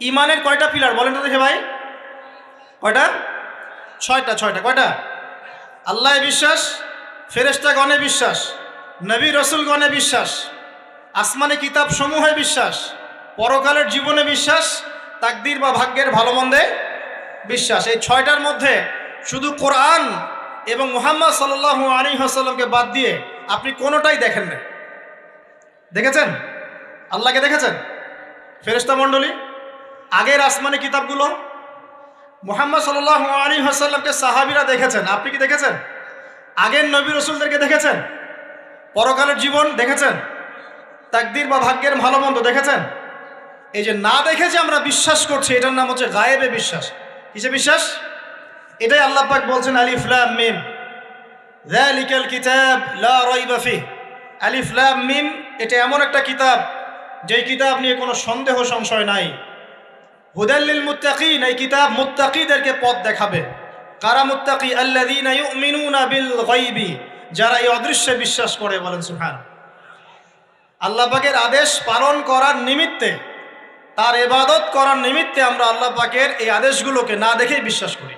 ইমানের কয়টা পিলার বলেন তো দেখে ভাই? কয়টা? ছয়টা। কয়টা? আল্লাহ বিশ্বাস, ফেরেশতাগণে বিশ্বাস, নবী রসুলগণে বিশ্বাস, আসমানি কিতাব সমূহে বিশ্বাস, পরকালের জীবনে বিশ্বাস, তাকদীর বা ভাগ্যের ভালো মন্দে বিশ্বাস। এই ছয়টার মধ্যে শুধু কোরআন এবং মুহাম্মদ সাল্লাল্লাহু আলাইহি ওয়াসাল্লামকে বাদ দিয়ে আপনি কোনোটাই দেখেন না। দেখেছেন? আল্লাহকে দেখেছেন? ফেরেশতা মণ্ডলী, আগের আসমানি কিতাবগুলো, মুহাম্মদ সাল্লাল্লাহু আলাইহি ওয়াসাল্লামকে সাহাবীরা দেখেছেন, আপনি কি দেখেছেন? আগের নবী রসুলদেরকে দেখেছেন? পরকালের জীবন দেখেছেন? তাকদীর বা ভাগ্যের ভালো মন্দ দেখেছেন? এই যে না দেখে যে আমরা বিশ্বাস করছি, এটার নাম হচ্ছে গায়েবে বিশ্বাস। কিসে বিশ্বাস? এটাই আল্লাহ পাক বলছেন আলিফ লাম মিম যালিকাল কিতাব লা রাইবা ফিহ। আলিফ লাম মিম, এটা এমন একটা কিতাব যেই কিতাব নিয়ে কোনো সন্দেহ সংশয় নাই। হুদাল লিল মুত্তাকিন, এই কিতাব মুত্তাকিদেরকে পথ দেখাবে। কারা মুত্তাকি? আল্লাযীনা ইউমিনুনা বিল গায়বি, যারা এই অদৃশ্যে বিশ্বাস করে। বলেন সুবহান। আল্লাহ পাকের আদেশ পালন করার নিমিত্তে, তার ইবাদত করার নিমিত্তে আমরা আল্লাহ পাকের এই আদেশগুলোকে না দেখেই বিশ্বাস করি।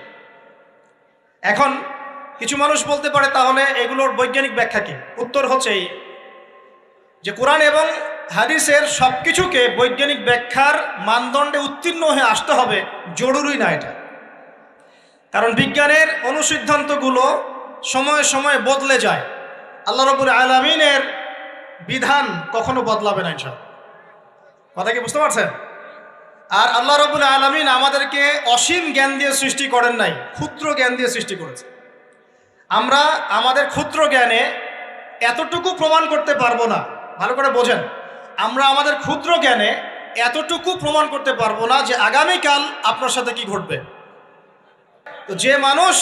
এখন কিছু মানুষ বলতে পারে, তাহলে এগুলোর বৈজ্ঞানিক ব্যাখ্যা কি? উত্তর হচ্ছে এই যে কোরআন এবং হাদিসের সব কিছুকে বৈজ্ঞানিক ব্যাখ্যার মানদণ্ডে উত্তীর্ণ হয়ে আসতে হবে জরুরি না এটা। কারণ বিজ্ঞানের অনুসিদ্ধান্তগুলো সময়ে সময়ে বদলে যায়। আল্লাহ রাব্বুল আলামিনের বিধান কখনো বদলাবে না ইনশাআল্লাহ। কথা কি বুঝতে পারছেন? আর আল্লাহ রাব্বুল আলামিন আমাদেরকে অসীম জ্ঞান দিয়ে সৃষ্টি করেন নাই, ক্ষুদ্র জ্ঞান দিয়ে সৃষ্টি করেছে। আমরা আমাদের ক্ষুদ্র জ্ঞানে এতটুকু প্রমাণ করতে পারবো না। ভালো করে বোঝেন, আমরা আমাদের ক্ষুদ্র জ্ঞানে এতটুকু প্রমাণ করতে পারবো না যে আগামীকাল আপনার সাথে কি ঘটবে। তো যে মানুষ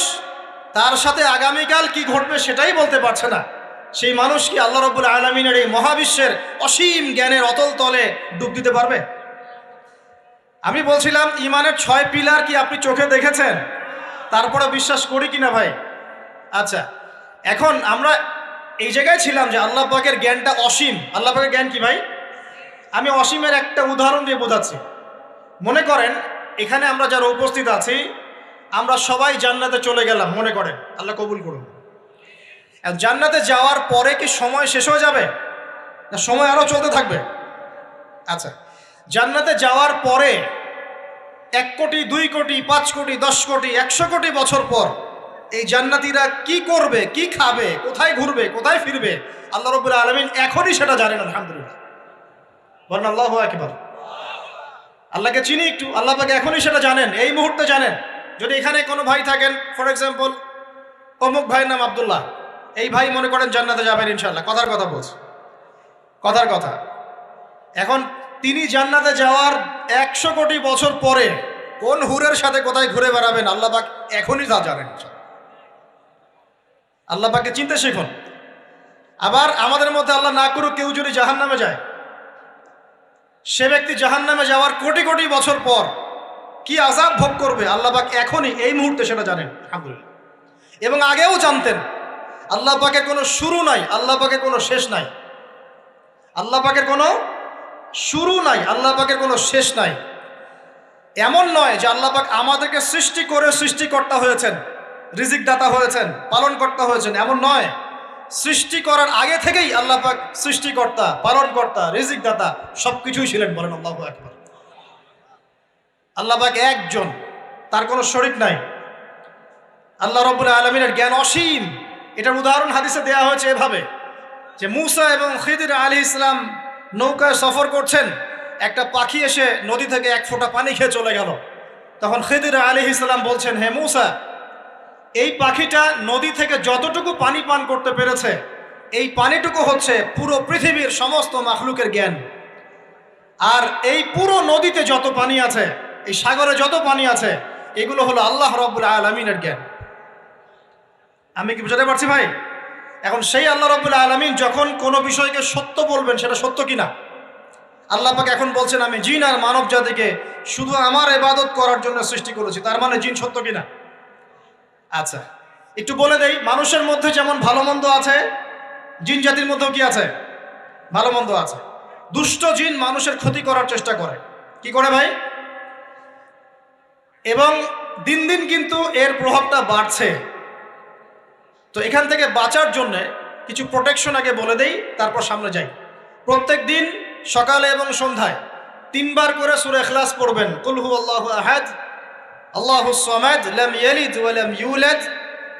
তার সাথে আগামীকাল কি ঘটবে সেটাই বলতে পারছে না, সেই মানুষ কি আল্লাহ রাব্বুল আলামিনের এই মহাবিশ্বের অসীম জ্ঞানের অতল তলে ডুব দিতে পারবে? আমি বলছিলাম ইমানের 6 পিলার কি আপনি চোখে দেখেছেন? তারপরে বিশ্বাস করি কিনা ভাই? আচ্ছা, এখন আমরা এই জায়গায় ছিলাম যে আল্লাহ পাকের জ্ঞানটা অসীম। আল্লাহ পাকের জ্ঞান কি ভাই? আমি অসীমের একটা উদাহরণ দিয়ে বোঝাচ্ছি। মনে করেন এখানে আমরা যারা উপস্থিত আছি, আমরা সবাই জান্নাতে চলে গেলাম, মনে করেন, আল্লাহ কবুল করুন। জান্নাতে যাওয়ার পরে কি সময় শেষ হয়ে যাবে, না সময় আরো চলতে থাকবে? আচ্ছা, জান্নাতে যাওয়ার পরে 1 কোটি, 2 কোটি, 5 কোটি, 10 কোটি, 100 কোটি বছর পর এই জান্নাতীরা কি করবে, কি খাবে, কোথায় ঘুরবে, কোথায় ফিরবে, আল্লাহ রাব্বুল আলামিন এখনই সেটা জানেন। আলহামদুলিল্লাহ, বলেন আল্লাহু আকবার। আল্লাহকে চিনি একটু, আল্লাহ পাক এখনই সেটা জানেন, এই মুহূর্তে জানেন। যদি এখানে কোনো ভাই থাকেন, ফর এক্সাম্পল অমুক ভাইয়ের নাম আব্দুল্লাহ, এই ভাই মনে করেন জান্নাতে যাবেন ইনশাআল্লাহ, কথার কথা বলছে, কথার কথা। এখন তিনি জান্নাতে যাওয়ার 100 কোটি বছর পরে কোন হুরের সাথে কোথায় ঘুরে বেড়াবেন আল্লাহ পাক এখনই তা জানেন। আল্লাহ পাককে চিনতে শিখুন। আবার আমাদের মধ্যে আল্লাহ না করুক কেউ যদি জাহান্নামে যায়, সে ব্যক্তি জাহান্নামে যাওয়ার কোটি কোটি বছর পর কি আযাব ভোগ করবে আল্লাহ পাক এখনই এই মুহূর্তে সেটা জানেন। আলহামদুলিল্লাহ। এবং আগেও জানতেন। আল্লাহ পাকের কোনো শুরু নাই, আল্লাহ পাকের কোনো শেষ নাই। আল্লাহ পাকের কোনো শুরু নাই, আল্লাহ পাকের কোনো শেষ নাই। এমন নয় যে আল্লাহ পাক আমাদেরকে সৃষ্টি করে সৃষ্টিকর্তা হয়েছেন, রিজিক দাতা হয়েছেন, পালনকর্তা হয়েছেন, এমন নয়। সৃষ্টি করার আগে থেকেই আল্লাহ পাক সৃষ্টিকর্তা, পালনকর্তা, রিজিক দাতা সবকিছুই ছিলেন। বলেন আল্লাহু আকবার। আল্লাহ পাক একজন, তার কোনো শরীক নাই। আল্লাহ রাব্বুল আলামিনের জ্ঞান অসীম। এটার উদাহরণ হাদিসে দেওয়া হয়েছে এভাবে যে মুসা এবং খিদির আলাইহিস সালাম নৌকায় সফর করছেন, একটা পাখি এসে নদী থেকে 1 ফোঁটা পানি খেয়ে চলে গেল। তখন খিদির আলাইহিস সালাম বলছেন, হে মুসা, এই পাখিটা নদী থেকে যতটুকু পানি পান করতে পেরেছে, এই পানিটুকু হচ্ছে পুরো পৃথিবীর সমস্ত মাখলুকের জ্ঞান। আর এই পুরো নদীতে যত পানি আছে, এই সাগরে যত পানি আছে, এগুলো হলো আল্লাহ রাব্বুল আলামিনের জ্ঞান। আমি কি বুঝাতে পারছি ভাই? এখন সেই আল্লাহ রাব্বুল আলামিন যখন কোনো বিষয়কে সত্য বলবেন, সেটা সত্য কিনা আল্লাহ পাক এখন বলছেন, আমি জিন আর মানব জাতিকে শুধু আমার ইবাদত করার জন্য সৃষ্টি করেছি। তার মানে জিন সত্য কিনা? আচ্ছা, একটু বলে দেই, মানুষের মধ্যে যেমন ভালো মন্দ আছে, জিন জাতির মধ্যেও কি আছে? ভালো মন্দ আছে। দুষ্ট জিন মানুষের ক্ষতি করার চেষ্টা করে। কি করে ভাই? এবং দিন দিন কিন্তু এর প্রভাবটা বাড়ছে। তো এখান থেকে বাঁচার জন্যে কিছু প্রোটেকশন আগে বলে দেই, তারপর সামনে যাই। প্রত্যেক দিন সকালে এবং সন্ধ্যায় 3 বার করে সূরা ইখলাস পড়বেন। কুল হুয়াল্লাহু আহাদ, আল্লাহুস সামাদ, লাম ইয়ালিদ ওয়া লাম ইউলাদ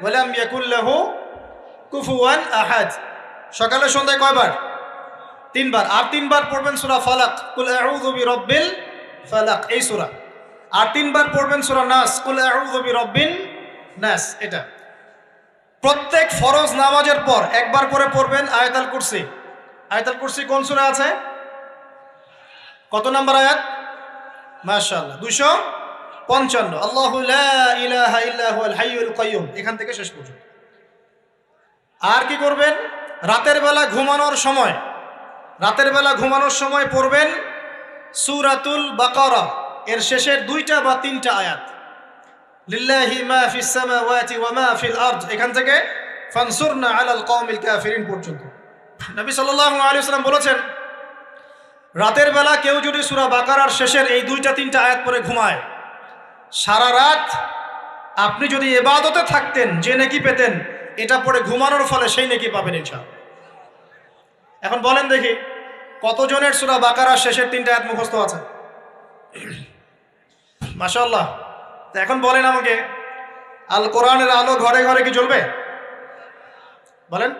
ওয়া লাম ইয়াকুল লাহু কুফুয়ান আহাদ। সকালে সন্ধ্যায় কয়বার? 3 বার। আর 3 বার পড়বেন সূরা ফালাক, কুল আউযু বিরাব্বিল ফালাক, এই সূরা। আর 3 বার পড়বেন সূরা নাস, কুল আউযু বিরাব্বিন নাস। এটা প্রত্যেক ফরজ নামাজের পর একবার করে পড়বেন আয়াতুল কুরসি। আয়াতুল কুরসি কোন সূরা আছে? কত নাম্বার আয়াত? মাশাআল্লাহ, 255। আল্লাহু লা ইলাহা ইল্লা হুয়াল হাইয়ুল কাইয়্যুম, এখান থেকে শেষ পর্যন্ত। আর কি করবেন? রাতের বেলা ঘুমানোর সময় পড়বেন সূরাতুল বাকারা এর শেষের 2টা বা 3টা আয়াত। লিল্লাহি মা ফিস সামাওয়াতি ওয়া মা ফিল আরদ, এখান থেকে ফানসুরনা আলাল কওমিল কাফিরিন পর্যন্ত। নবী সাল্লাল্লাহু আলাইহি ওয়াসাল্লাম বলেছেন, রাতের বেলা কেউ যদি সূরা বাকারার শেষের এই 2টা 3টা আয়াত পড়ে ঘুমায়, সারা রাত আপনি যদি ইবাদতে থাকতেন যে নেকি পেতেন, এটা পড়ে ঘুমানোর ফলে সেই নেকি পাবেন ইনশাআল্লাহ। এখন বলেন দেখি, কতজনের সূরা বাকারার শেষের 3টা আয়াত মুখস্থ আছে? মাশাআল্লাহ। তো এখন বলেন আমাকে, আল কোরআনের আলো ঘরে ঘরে কি জ্বলবে? বলেন।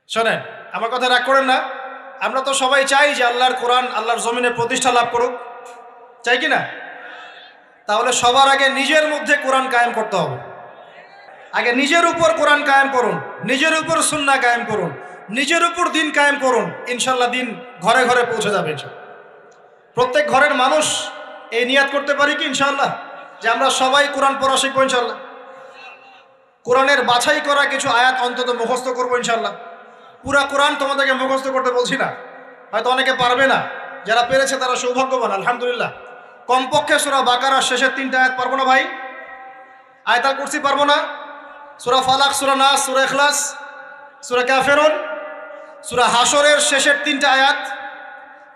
শোনেন, আমার কথা রাগ করেন না। আমরা তো সবাই চাই যে আল্লাহর কোরআন আল্লাহর জমিনে প্রতিষ্ঠা লাভ করুক, চাই কি না? তাহলে সবার আগে নিজের মধ্যে কোরআন কায়েম করতে হবে। আগে নিজের উপর কোরআন কায়েম করুন, নিজের উপর সুন্নাহ কায়েম করুন, নিজের উপর দিন কায়েম করুন, ইনশাল্লাহ দিন ঘরে ঘরে পৌঁছে যাবে। প্রত্যেক ঘরের মানুষ এই নিয়াত করতে পারি কি ইনশাআল্লাহ যে আমরা সবাই কোরআন পড়া শিখবো ইনশাআল্লাহ। কোরআনের বাছাই করা কিছু আয়াত অন্তত মুখস্থ করবো ইনশাআল্লাহ। পুরা কোরআন তোমাদেরকে মুখস্থ করতে বলছি না, হয়তো অনেকে পারবে না, যারা পেরেছে তারা সৌভাগ্যবান আলহামদুলিল্লাহ। কমপক্ষে সূরা বাকারার শেষের 3টা আয়াত পারবো না ভাই? আয়াতুল কুরসি পারবো না? সূরা ফালাক, সূরা নাস, সূরা ইখলাস, সূরা কাফিরুন, সূরা হাশরের শেষের 3টা আয়াত,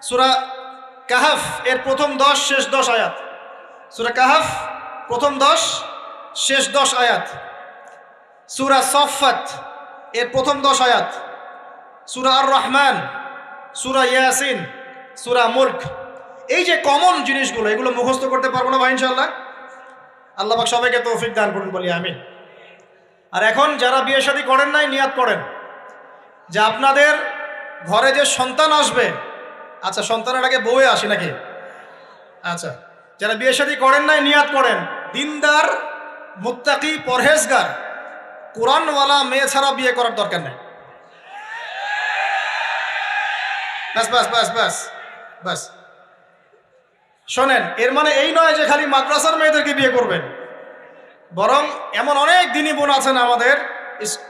সূরা কাহাফ এর প্রথম 10 শেষ 10 আয়াত, সূরা কাহাফ প্রথম 10 শেষ 10 আয়াত, সূরা সফফাত এর প্রথম 10 আয়াত, সূরা আর রহমান, সূরা ইয়াসিন, সূরা মুলক। এই যে কমন জিনিসগুলো, এগুলো মুখস্থ করতে পারবো না ভাই ইনশাআল্লাহ? আল্লাহ পাক সবাইকে তৌফিক দান করুন, বলি আমিন। আর এখন যারা বিয়ে শাদী করেন নাই, নিয়াত করেন যে আপনাদের ঘরে যে সন্তান আসবে, আচ্ছা সন্তানের আগে বউয়ে আসে নাকি? আচ্ছা, যারা বিয়ে শাদী করেন নাই নিয়াত করেন, দিনদার, মুত্তাকি, পরহেজগার, কোরআনওয়ালা মেয়ে ছাড়া বিয়ে করার দরকার নেই। বাস বাস বাস বাস বাস। শোনেন, এর মানে এই নয় যে খালি মাদ্রাসার মেয়েদেরকে বিয়ে করবেন, বরং এমন অনেক দিনী বোন আছেন আমাদের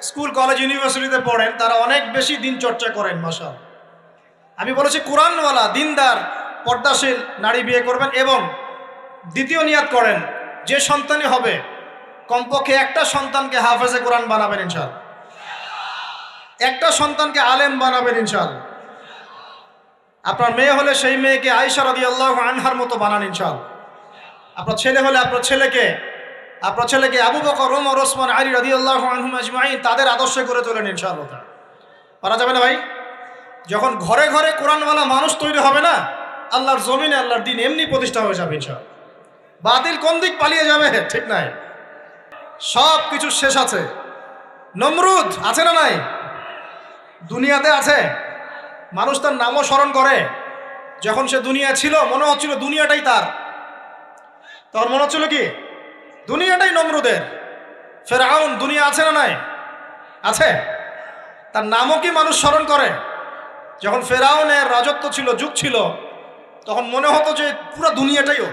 স্কুল কলেজ ইউনিভার্সিটিতে পড়েন, তারা অনেক বেশি দিন চর্চা করেন মাশাআল্লাহ। আমি বলেছি কোরআনওয়ালা দিনদার পর্দাশীল নারী বিয়ে করবেন, এবং দ্বিতীয় নিয়াত করেন যে সন্তানই হবে কমপক্ষে একটা সন্তানকে হাফেজে কোরআন বানাবেন ইনশাআল্লাহ, একটা সন্তানকে আলেম বানাবেন ইনশাআল্লাহ। আপনার মেয়ে হলে সেই মেয়েকে আয়েশা রাদিয়াল্লাহু আনহার মতো বানান ইনশাআল্লাহ। আপনার ছেলে হলে আপনার ছেলেকে আবু বকর, ওমর, ওসমান, আলী রাদিয়াল্লাহু আনহুম আজমাইন তাদের আদর্শে করে তোলেন ইনশাআল্লাহ। পারা যাবে না ভাই? যখন ঘরে ঘরে কোরআনওয়ালা মানুষ তৈরি হবে না, আল্লাহর জমিনে আল্লাহর দিন এমনি প্রতিষ্ঠা হয়ে যাবে ইনশাআল্লাহ। বাতিল কোন দিক পালিয়ে যাবে ঠিক নাই। সব কিছু শেষ আছে। নমরুদ আছে না নাই? দুনিয়াতে আছে। মানুষ তার নামও স্মরণ করে। যখন সে দুনিয়া ছিল মনে হচ্ছিল দুনিয়াটাই তার, তখন মনে হচ্ছিল কি দুনিয়াটাই নমরুদের। ফেরাউন দুনিয়া আছে না নাই? আছে। তার নামও কি মানুষ স্মরণ করে? যখন ফেরাউনের রাজত্ব ছিল, যুগ ছিল, তখন মনে হতো যে পুরো দুনিয়াটাইও।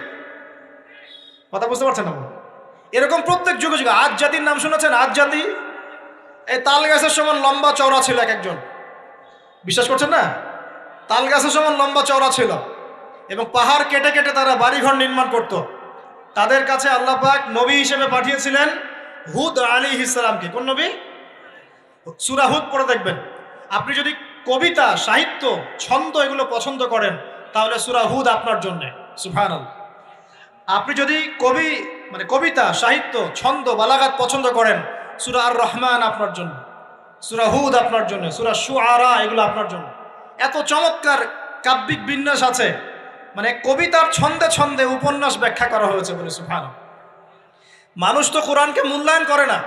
কথা বুঝতে পারছেন না? এরকম প্রত্যেক যুগে যুগে। আজ জাতির নাম শুনেছেন? আজ জাতি এই তাল গাছের সমান লম্বা চওড়া ছিল এক একজন। বিশ্বাস করছেন না? তাল গাছের সমান লম্বা চওড়া ছিল, এবং পাহাড় কেটে কেটে তারা বাড়িঘর নির্মাণ করত। তাদের কাছে আল্লাহ পাক নবী হিসেবে পাঠিয়েছিলেন হুদ আলাইহিস সালামকে। কোন নবী? সূরা হুদ পড়ে দেখবেন। আপনি যদি কবিতা, সাহিত্য, ছন্দ এগুলো পছন্দ করেন, তাহলে সূরা হুদ আপনার জন্য। সুবহানাল্লাহ। আপনি যদি কবিতা, সাহিত্য, ছন্দ, বালাগাত পছন্দ করেন, সূরা আর রহমান আপনার জন্য, সূরা হুদ আপনার জন্য, সূরা শুআরা এগুলো আপনার জন্য। এত চমৎকার কাব্যিক বিন্যাস আছে, মানে কবিতার ছন্দে ছন্দে উপন্যাস ব্যাখ্যা করা হয়েছে বলে সুবহানাল্লাহ। মানুষ তো কোরআনকে মূল্যায়ন করে না।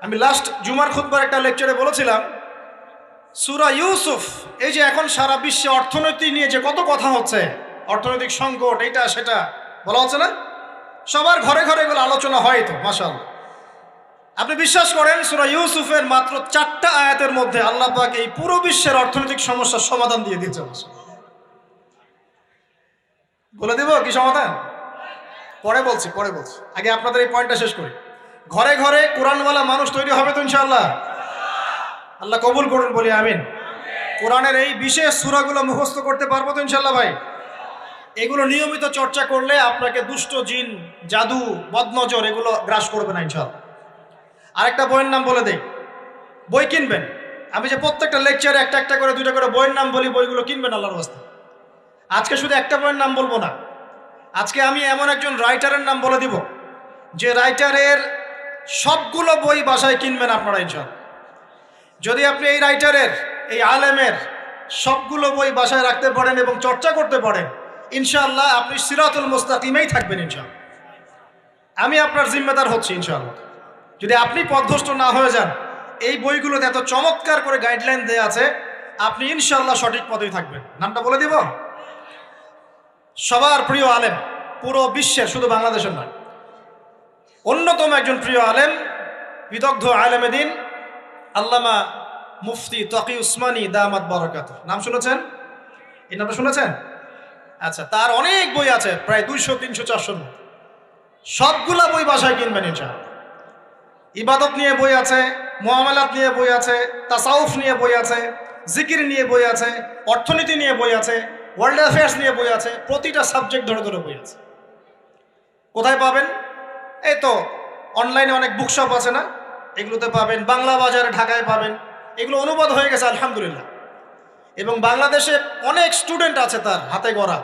আমি লাস্ট জুমার খুতবার একটা লেকচারে বলেছিলাম, সূরা ইউসুফ, এই যে এখন সারা বিশ্বে অর্থনীতি নিয়ে যে কত কথা হচ্ছে, অর্থনৈতিক সংকট, এইটা সেটা বলা হচ্ছে না, সবার ঘরে ঘরে এগুলো আলোচনা হয় তো মাশাআল্লাহ। আপনি বিশ্বাস করেন সূরা ইউসুফের মাত্র 4টা আয়াতের মধ্যে আল্লাহ পাক এই পুরো বিশ্বের অর্থনৈতিক সমস্যার সমাধান দিয়ে দিয়েছে। বলে দেব কি সমাধান? পরে বলছি। আগে আপনাদের এই পয়েন্টটা শেষ করি। ঘরে ঘরে কোরআনওয়ালা মানুষ তৈরি হবে তো ইনশাআল্লাহ। আল্লাহ কবুল করুন, বলি আমিন। কোরআনের এই বিশেষ সূরাগুলো মুখস্থ করতে পারবো তো ইনশাআল্লাহ ভাই? এগুলো নিয়মিত চর্চা করলে আপনাকে দুষ্ট জিন, জাদু, বদনজর এগুলো গ্রাস করবে না ইনশাআল্লাহ। আরেকটা বইয়ের নাম বলে দেই, বই কিনবেন। আমি যে প্রত্যেকটা লেকচারে একটা একটা করে 2টা করে বইয়ের নাম বলি, বইগুলো কিনবেন আল্লাহর রাস্তায়। আজকে শুধু একটা বইয়ের নাম বলবো না, আজকে আমি এমন একজন রাইটারের নাম বলে দিব যে রাইটারের সবগুলো বই বাসায় কিনবেন আপনারা ইনশাআল্লাহ। যদি আপনি এই রাইটারের, এই আলেমের সবগুলো বই বাসায় রাখতে পারেন এবং চর্চা করতে পারেন, ইনশাআল্লাহ আপনি সিরাতুল মুস্তাকিমেই থাকবেন ইনশাআল্লাহ। আমি আপনার জিম্মেদার হচ্ছি ইনশাআল্লাহ। যদি আপনি পথভ্রষ্ট না হয়ে যান, এই বইগুলোতে এত চমৎকার করে গাইডলাইন দেয়া আছে, আপনি ইনশাআল্লাহ সঠিক পথেই থাকবেন। নামটা বলে দিব, সবার প্রিয় আলেম, পুরো বিশ্বের, শুধু বাংলাদেশের নয়, অন্যতম একজন প্রিয় আলেম, বিদগ্ধ আলেমে দ্বীন আল্লামা মুফতি তকি উসমানী দামাত বারাকাতুহু। নাম শুনেছেন? এই নামটা শুনেছেন? আচ্ছা, তার অনেক বই আছে, প্রায় 200, 300, 400। সবগুলা বই বাসায় কিনবেন ইনশাআল্লাহ। ইবাদত নিয়ে বই আছে, মুআমালাত নিয়ে বই আছে, তাসাউফ নিয়ে বই আছে, জিকির নিয়ে বই আছে, অর্থনীতি নিয়ে বই আছে, ওয়ার্ল্ড অ্যাফেয়ার্স নিয়ে বই আছে, প্রতিটা সাবজেক্ট ধরে ধরে বই আছে। কোথায় পাবেন? এই তো অনলাইনে অনেক বুকশপ আছে না, এগুলোতে পাবেন। বাংলা বাজারে ঢাকায় পাবেন, এগুলো অনুবাদ হয়ে গেছে আলহামদুলিল্লাহ। এবং বাংলাদেশে অনেক স্টুডেন্ট আছে তার হাতে গড়া,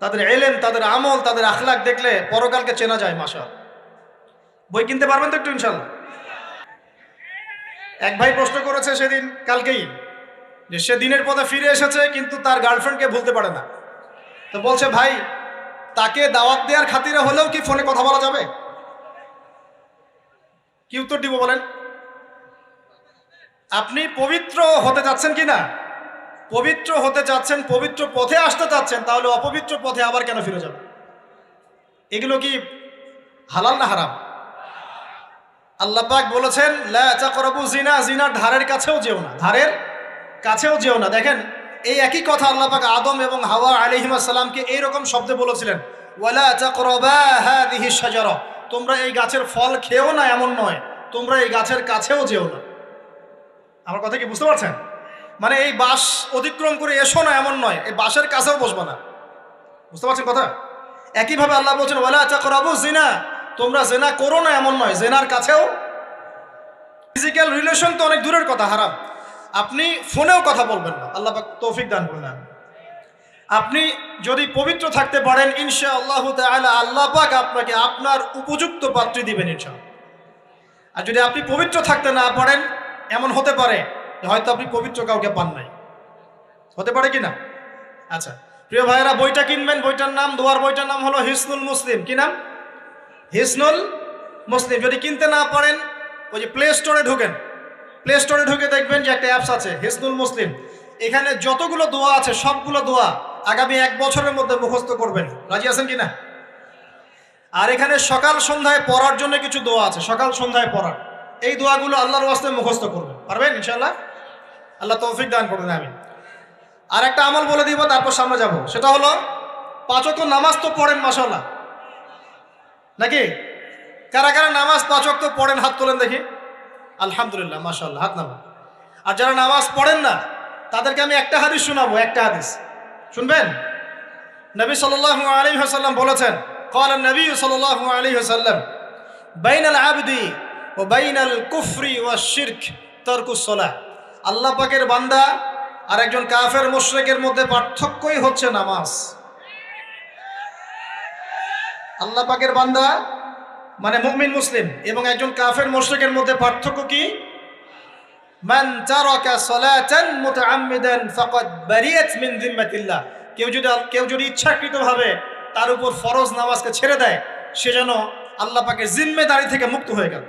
তাদের এলেম, তাদের আমল, তাদের আখলাক দেখলে পরকালকে চেনা যায় মাশাআল্লাহ। বই কিনতে পারবেন তো একটু ইনশাআল্লাহ। এক ভাই প্রশ্ন করেছে সেদিন, কালকেই, যে সে দিনের পথে ফিরে এসেছে কিন্তু তার গার্লফ্রেন্ডকে ভুলতে পারে না। তো বলছে, ভাই তাকে দাওয়াত দেওয়ার খাতিরে হলেও কি ফোনে কথা বলা যাবে? কি উত্তর দিব বলেন? আপনি পবিত্র হতে যাচ্ছেন কি না? পবিত্র হতে যাচ্ছেন, পবিত্র পথে আসতে চাচ্ছেন, তাহলে অপবিত্র পথে আবার কেন ফিরে যাবেন? এগুলো কি হালাল না হারাম? আল্লাহ পাক বলেছেন, লা তাকরাবু জিনা, জিনার ধারের কাছেও যেও না, ধারের কাছেও যেও না। দেখেন, এই একই কথা আল্লাহ পাক আদম এবং হাওয়া আলাইহিস সালামকে এইরকম শব্দে বলেছিলেন, ওয়ালা তাকরাবা হাযিহি শাজারা, তোমরা এই গাছের ফল খেও না এমন নয়, তোমরা এই গাছের কাছেও যেও না। আমার কথা কি বুঝতে পারছেন? মানে এই বাঁশ অতিক্রম করে এসো না এমন নয়, এই বাঁশের কাছেও বসবো না। বুঝতে পারছেন কথা? একইভাবে আল্লাহ বলছেন, ওয়ালা তাকরাবু জিনা, তোমরা জেনা করো না এমন নয়, জেনার কাছেও। ফিজিক্যাল রিলেশন তো অনেক দূরের কথা, হারাম। আপনি ফোনেও কথা বলবেন না, আল্লাহ পাক তৌফিক দান করুন। আপনি যদি পবিত্র থাকতে পারেন ইনশাআল্লাহ তাআলা, আল্লাহ পাক আপনাকে আপনার উপযুক্ত পাত্রী দিবেন ইনশাআল্লাহ। আর যদি আপনি পবিত্র থাকতে না পারেন, এমন হতে পারে হয়তো আপনি পবিত্র কাউকে পান নাই, হতে পারে কি না? আচ্ছা প্রিয় ভাইয়েরা, বইটা কিনবেন। বইটার নাম, দোয়ার বইটার নাম হলো হিসনুল মুসলিম। কি নাম? হিসনুল মুসলিম। যদি কিনতে না পারেন, ওই যে প্লে স্টোরে ঢুকেন, প্লে স্টোরে ঢুকে দেখবেন যে একটা অ্যাপস আছে হিসনুল মুসলিম। এখানে যতগুলো দোয়া আছে সবগুলো দোয়া আগামী 1 বছরের মধ্যে মুখস্থ করবেন। রাজি আছেন কিনা? আর এখানে সকাল সন্ধ্যায় পড়ার জন্য কিছু দোয়া আছে, সকাল সন্ধ্যায় পড়ার। এই দোয়াগুলো আল্লাহর ওয়াস্তে মুখস্থ করবেন। পারবেন ইনশাআল্লাহ? আল্লাহ তৌফিক দান করবেন, আমিন। আর একটা আমল বলে দিব, তারপর সামনে যাব। সেটা হলো 5 ওয়াক্ত নামাজ তো পড়েন মাশাআল্লাহ, নাকি? কারা কারা নামাজ 5 ওয়াক্ত পড়েন হাত তোলেন দেখি। আলহামদুলিল্লাহ, মাশাআল্লাহ, হাত নামান। আর যারা নামাজ পড়েন না তাদেরকে আমি একটা হাদিস শোনাবো, একটা হাদিস শুনবেন। নবী সাল্লাল্লাহু আলাইহি ওয়াসাল্লাম বলেছেন, قال النبي صلى الله عليه وسلم بين العبد وبين الكفر والشرك ترك الصلاة। আল্লাহ পাকের বান্দা আর একজন কাফের মুশরিকের মধ্যে পার্থক্যই হচ্ছে নামাজ। আল্লাহ পাকের বান্দা মানে মুমিন মুসলিম এবং একজন কাফের মুশরিকের মধ্যে পার্থক্য কি? মান তারাকা সালাতান মুতাআম্মিদান ফাকাদ বারিয়াত মিন যিম্মাতিল্লাহ। কেউ যদি ইচ্ছাকৃতভাবে তার উপর ফরজ নামাজকে ছেড়ে দেয়, সে যেন আল্লাহ পাকের জিম্মেদারি থেকে মুক্ত হয়ে গেল।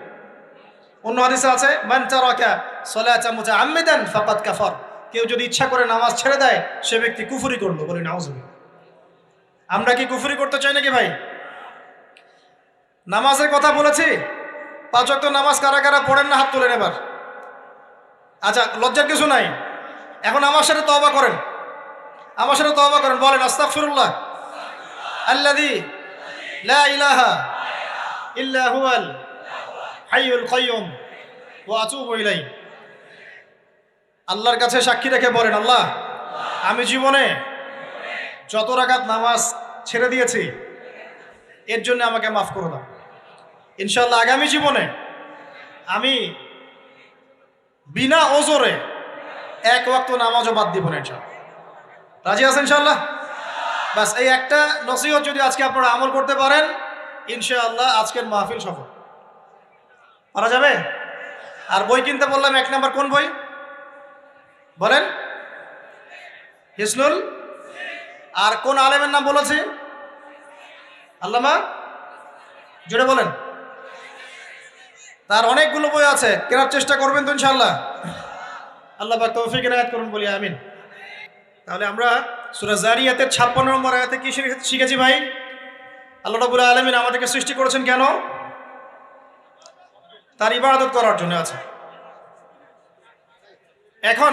অন্য হাদিসে আছে মান তারাকা সালাতান মুতাআম্মিদান ফাকাদ কাফার। কেউ যদি ইচ্ছা করে নামাজ ছেড়ে দেয়, সে ব্যক্তি কুফরি করলো। বলি নাউজুবিল্লাহ। আমরা কি কুফরি করতে চাই নাকি ভাই? নামাজের কথা বলেছি, 5 ওয়াক্ত নামাজ কারা কারা পড়েন না হাত তোলেন এবার। আচ্ছা, লজ্জার কিছু নাই। এখন আমার সাথে তওবা করেন, আমার সাথে তওবা করেন। বলেন আস্তাগফিরুল্লাহ আল্লাযী লা ইলাহা ইল্লা হুয়াল হাইয়ুল কাইয়্যুম ওয়া আতুবু ইলাইহি। আল্লাহর কাছে সাক্ষী রেখে বলেন, আল্লাহ আমি জীবনে যত রাকাত নামাজ ছেড়ে দিয়েছি এর জন্য আমাকে মাফ করে দাও। ইনশাআল্লাহ আগামী জীবনে আমি বিনা ওজরে 1 ওয়াক্ত নামাজও বাদ দিব না ইনশাআল্লাহ। রাজি আছেন ইনশাআল্লাহ? বাস এই একটা নসিহত যদি আজকে আপনারা আমল করতে পারেন, ইনশাআল্লাহ আজকের মাহফিল সফল। পারা যাবে? আর বই কিনতে বললাম 1 নাম্বার কোন বই বলেন? হিসনুল। আর কোন আলেমের নাম বলেছে? আল্লামা, জোরে বলেন। তার অনেকগুলো বই আছে, কেনার চেষ্টা করবেন তো ইনশাআল্লাহ। আল্লাহ পাক তৌফিক এনায়েত করুন বলি আমিন। তাহলে আমরা সূরা জারিয়াতের 56 নম্বর আয়াতে কি শিখেছি ভাই? আল্লাহ রাব্বুল আলামিন আমাদেরকে সৃষ্টি করেছেন কেন? তার ইবাদত করার জন্য আছে। এখন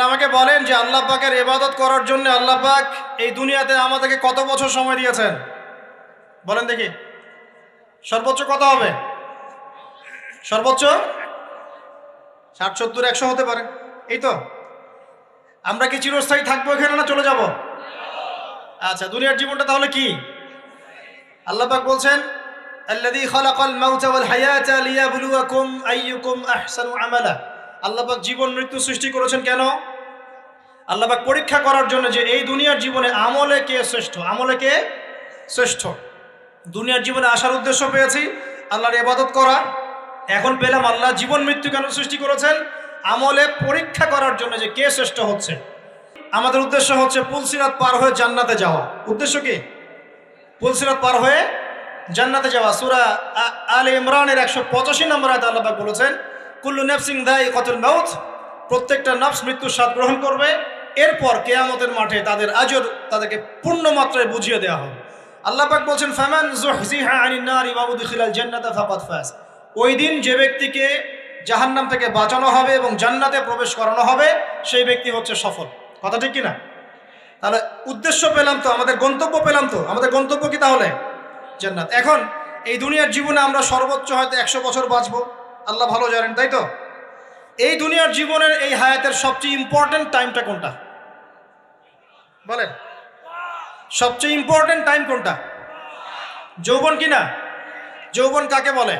আমাকে বলেন যে আল্লাহ পাকের ইবাদত করার জন্য আল্লাহ পাক এই দুনিয়াতে আমাদেরকে কত বছর সময় দিয়েছেন বলেন দেখি। সর্বোচ্চ কত হবে? সর্বোচ্চ 60, 70, 100 হতে পারে। এই তো। আমরা কি চিরস্থায়ী থাকবো এখানে না চলে যাব? আচ্ছা, দুনিয়ার জীবনটা তাহলে কি? আল্লাহ পাক বলছেন আল্লাযী খালাকাল মাউতা ওয়াল হায়াতা লিয়াবলুয়াকুম আইয়ুকুম আহসানু আমালা। আল্লাহ পাক জীবন মৃত্যু সৃষ্টি করেছেন কেন? আল্লাহ পাক পরীক্ষা করার জন্য যে এই দুনিয়ার জীবনে আমলে কে শ্রেষ্ঠ, আমলে কে শ্রেষ্ঠ। দুনিয়ার জীবনে আসার উদ্দেশ্য পেয়েছি আল্লাহর ইবাদত করা, এখন পেলাম আল্লাহ জীবন মৃত্যু কেন সৃষ্টি করেছেন? আমলে পরীক্ষা করার জন্য যে কে শ্রেষ্ঠ হচ্ছে। আমাদের উদ্দেশ্য হচ্ছে পুলসিরাত পার হয়ে জান্নাতে যাওয়া। উদ্দেশ্য কি? পুলসিরাত পার হয়ে জান্নাতে যাওয়া। সূরা আলে ইমরানের 185 নম্বর আয়াতে আল্লাহ পাক বলেছেন কুল্লু নাফসিন যায়িকাতুল মাউত। প্রত্যেকটা নফস মৃত্যুর স্বাদ গ্রহণ করবে, এরপর কিয়ামতের মাঠে তাদের আজর তাদেরকে পূর্ণ মাত্রায় বুঝিয়ে দেওয়া হবে। আল্লাহ পাক বলছেন ফামান যুহজিহা আনিন নারি ওয়া উদখিলাল জান্নাতা ফাকাদ ফাজ। ওই দিন যে ব্যক্তিকে জাহান্নাম থেকে বাঁচানো হবে এবং জান্নাতে প্রবেশ করানো হবে, সেই ব্যক্তি হচ্ছে সফল। কথা ঠিক কিনা? তাহলে উদ্দেশ্য পেলাম তো, আমাদের গন্তব্য পেলাম তো। আমাদের গন্তব্য কি তাহলে? জান্নাত। এখন এই দুনিয়ার জীবনে আমরা সর্বোচ্চ হয়তো 100 বছর বাঁচবো, আল্লাহ ভালো জানেন, তাই তো? এই দুনিয়ার জীবনের এই হায়াতের সবচেয়ে ইম্পর্টেন্ট টাইমটা কোনটা বলেন? সবচেয়ে ইম্পর্টেন্ট টাইম কোনটা? যৌবন কিনা? যৌবন কাকে বলে?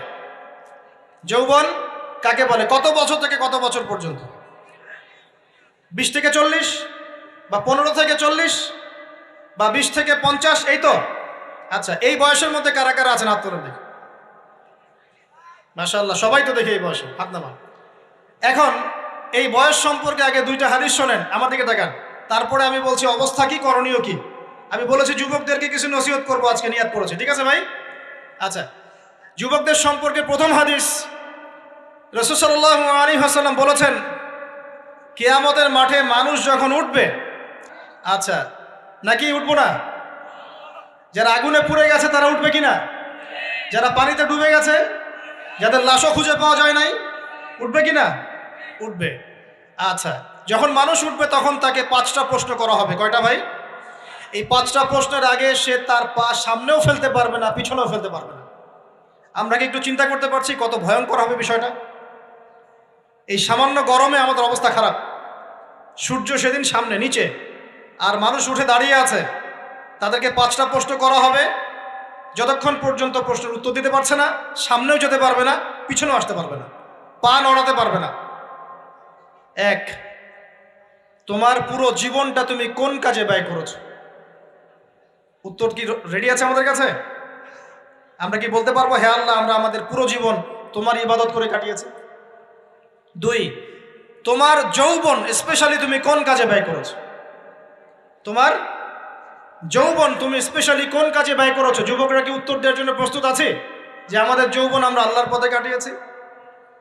যৌবন কাকে বলে? কত বছর থেকে কত বছর পর্যন্ত? 20 থেকে 40 বা 15 থেকে 40 বা 20 থেকে 50, এই তো। আচ্ছা, এই বয়সের মধ্যে কারা কারা আছেন হাত তোলেন দেখি। মাশাআল্লাহ, সবাই তো দেখি এই বয়সে, হাত নামান। এখন এই বয়স সম্পর্কে আগে 2টা হাদিস শোনেন, আমার দিকে তাকান, তারপরে আমি বলছি অবস্থা কি, করণীয় কি। আমি বলেছি যুবকদেরকে কিছু নসিহত করবো আজকে, নিয়াত করেছি, ঠিক আছে ভাই? আচ্ছা, যুবকদের সম্পর্কে প্রথম হাদিস, রাসূল সাল্লাল্লাহু আলাইহি ওয়াসাল্লাম বলেছেন কিয়ামতের মাঠে মানুষ যখন উঠবে, আচ্ছা নাকি উঠবো না? যারা আগুনে পুড়ে গেছে তারা উঠবে কিনা? যারা পানিতে ডুবে গেছে, যাদের লাশও খুঁজে পাওয়া যায় নাই, উঠবে কিনা? উঠবে। আচ্ছা, যখন মানুষ উঠবে তখন তাকে 5টা প্রশ্ন করা হবে। কয়টা ভাই? এই 5টা প্রশ্নের আগে সে তার পা সামনেও ফেলতে পারবে না, পিছনেও ফেলতে পারবে না। আমরা কি একটু চিন্তা করতে পারছি কত ভয়ঙ্কর হবে বিষয়টা? এই সামান্য গরমে আমাদের অবস্থা খারাপ, সূর্য সেদিন সামনে নিচে, আর মানুষ উঠে দাঁড়িয়ে আছে। তাদেরকে 5টা প্রশ্ন করা হবে, যতক্ষণ পর্যন্ত প্রশ্নের উত্তর দিতে পারছে না, সামনেও যেতে পারবে না, পিছনেও আসতে পারবে না, পা নড়াতে পারবে না। 1, তোমার পুরো জীবনটা তুমি কোন কাজে ব্যয় করেছো? উত্তর কি রেডি আছে আমাদের কাছে? আমরা কি বলতে পারবো হে আল্লাহ আমরা আমাদের পুরো জীবন তোমার ইবাদত করে কাটিয়েছি? 2, তোমার যৌবন স্পেশালি তুমি কোন কাজে ব্যয় করেছো? তোমার যৌবন তুমি স্পেশালি কোন কাজে ব্যয় করেছো? যুবকরা কি উত্তর দেওয়ার জন্য প্রস্তুত আছে যে আমাদের যৌবন আমরা আল্লাহর পথে কাটিয়েছি?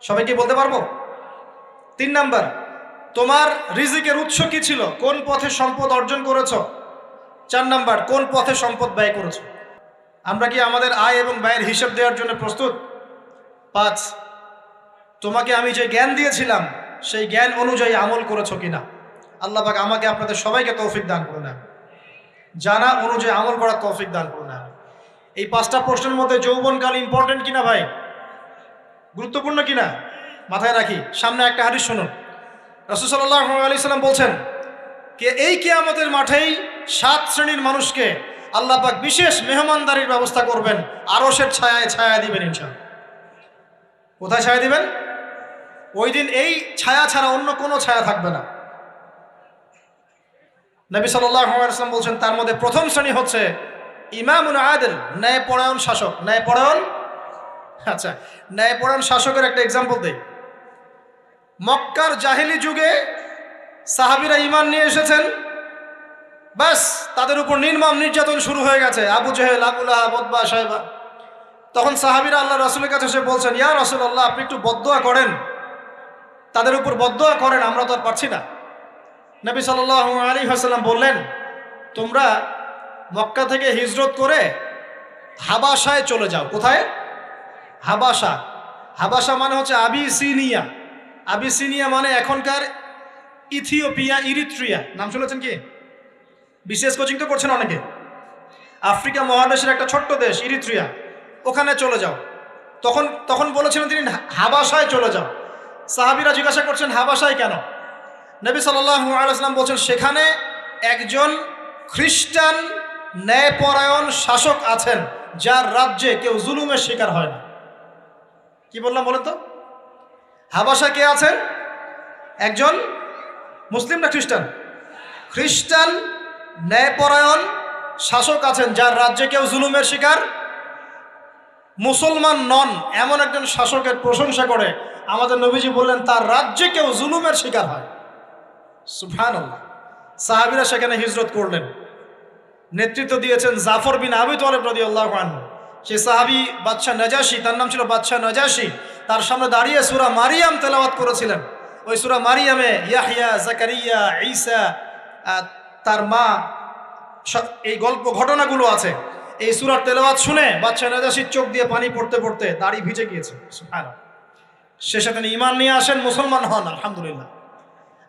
সবাই কি বলতে পারবো? 3 নাম্বার, তোমার রিজিকের উৎস কি ছিল? কোন পথে সম্পদ অর্জন করেছো? 4 নাম্বার, কোন পথে সম্পদ ব্যয় করেছো? আমরা কি আমাদের আয় এবং ব্যয়ের হিসাব দেওয়ার জন্য প্রস্তুত? 5, তোমাকে আমি যে জ্ঞান দিয়েছিলাম সেই জ্ঞান অনুযায়ী আমল করেছো কিনা? আল্লাহ পাক আমাকে আপনাদের সবাইকে তৌফিক দান করুন, জানা অনুযায়ী আমল করার তৌফিক দান করুন। এই 5টা প্রশ্নের মধ্যে যৌবনকাল ইম্পর্টেন্ট কিনা ভাই? গুরুত্বপূর্ণ কিনা? মাথায় রাখি। সামনে একটা হাদিস শুনুন। রাসূল সাল্লাল্লাহু আলাইহি সাল্লাম বলছেন যে এই কিয়ামতের মাঠেই 7 শ্রেণীর মানুষকে আল্লাহ পাক বিশেষ মেহমানদারির ব্যবস্থা করবেন, আরশের ছায়ায় ছায়া দিবেন ইনশাআল্লাহ। কোথায় ছায়া দিবেন? ওই দিন এই ছায়া ছাড়া অন্য কোনো ছায়া থাকবে না। নবী সাল্লাল্লাহু আলাইহি ওয়াসাল্লাম বলছেন তার মধ্যে প্রথম শ্রেণী হচ্ছে ইমামুন আদিল, ন্যায়পরায়ণ শাসক। ন্যায়পরায়ণ, আচ্ছা, ন্যায়পরায়ণ শাসকের একটা এক্সাম্পল দেই। মক্কার জাহেলি যুগে সাহাবীরা ঈমান নিয়ে এসেছেন, বাস তাদের উপর নির্মম নির্যাতন শুরু হয়ে গেছে, আবু জেহেল, আবু লাহাব, উতবা, শায়বা। তখন সাহাবীরা আল্লাহ রাসূলের কাছে এসে বলছেন, ইয়া রাসূলুল্লাহ আপনি একটু বদদোয়া করেন, তাদের উপর বদদোয়া করেন, আমরা তো আর পারছি না। নবী সাল্লাল্লাহু আলাইহি ওয়াসাল্লাম বললেন, তোমরা মক্কা থেকে হিজরত করে হাবাসায় চলে যাও। কোথায়? হাবাসা। হাবাসা মানে হচ্ছে আবিসিনিয়া। আবিসিনিয়া মানে এখনকার ইথিওপিয়া, ইরিত্রিয়া। নাম শুনেছেন কি? বিশেষ কোচিং তো করছেন অনেকে। আফ্রিকা মহাদেশের একটা ছোট্ট দেশ ইরিত্রিয়া, ওখানে চলে যাও। তখন বলেছিলেন তিনি হাবাসায় চলে যাও। সাহাবীরা জিজ্ঞাসা করছেন হাবাসায় কেন? নবী সাল্লাল্লাহু আলাইহি ওয়াসাল্লাম বলছেন সেখানে একজন খ্রিস্টান ন্যায়পরায়ণ শাসক আছেন যার রাজ্যে কেউ জুলুমের শিকার হয় না। কি বললাম বলেন তো? হাবাসায় কে আছেন? একজন মুসলিম না খ্রিস্টান? খ্রিস্টান ন্যায়পরায়ণ শাসক আছেন যার রাজ্যে কেউ জুলুমের শিকার, মুসলমান নন এমন একজন শাসকের প্রশংসা করে আমাদের নবীজি বললেন তার রাজ্যে কেউ জুলুমের শিকার হয়। সুবহানাল্লাহ। সাহাবীরা সেখানে হিজরত করলেন। নেতৃত্ব দিয়েছেন জাফর বিন আবি তালেব রাদিয়াল্লাহু আনহু। সেই সাহাবী বাদশাহ নাজাশী, তার নাম ছিল বাদশাহ নাজাশী, তার সামনে দাঁড়িয়ে সূরা মারিয়াম তেলাওয়াত করেছিলেন। ওই সূরা মারিয়ামে ইয়াহইয়া, জাকারিয়া, ঈসা, তার মা, এই গল্প ঘটনাগুলো আছে। এই সূরার তেলাওয়াত শুনে বাদশাহ নাজাশীর চোখ দিয়ে পানি পড়তে পড়তে দাড়ি ভিজে গিয়েছে। সুবহানাল্লাহ। শেষে তিনি ঈমান নিয়ে আসেন, মুসলমান হন, আলহামদুলিল্লাহ।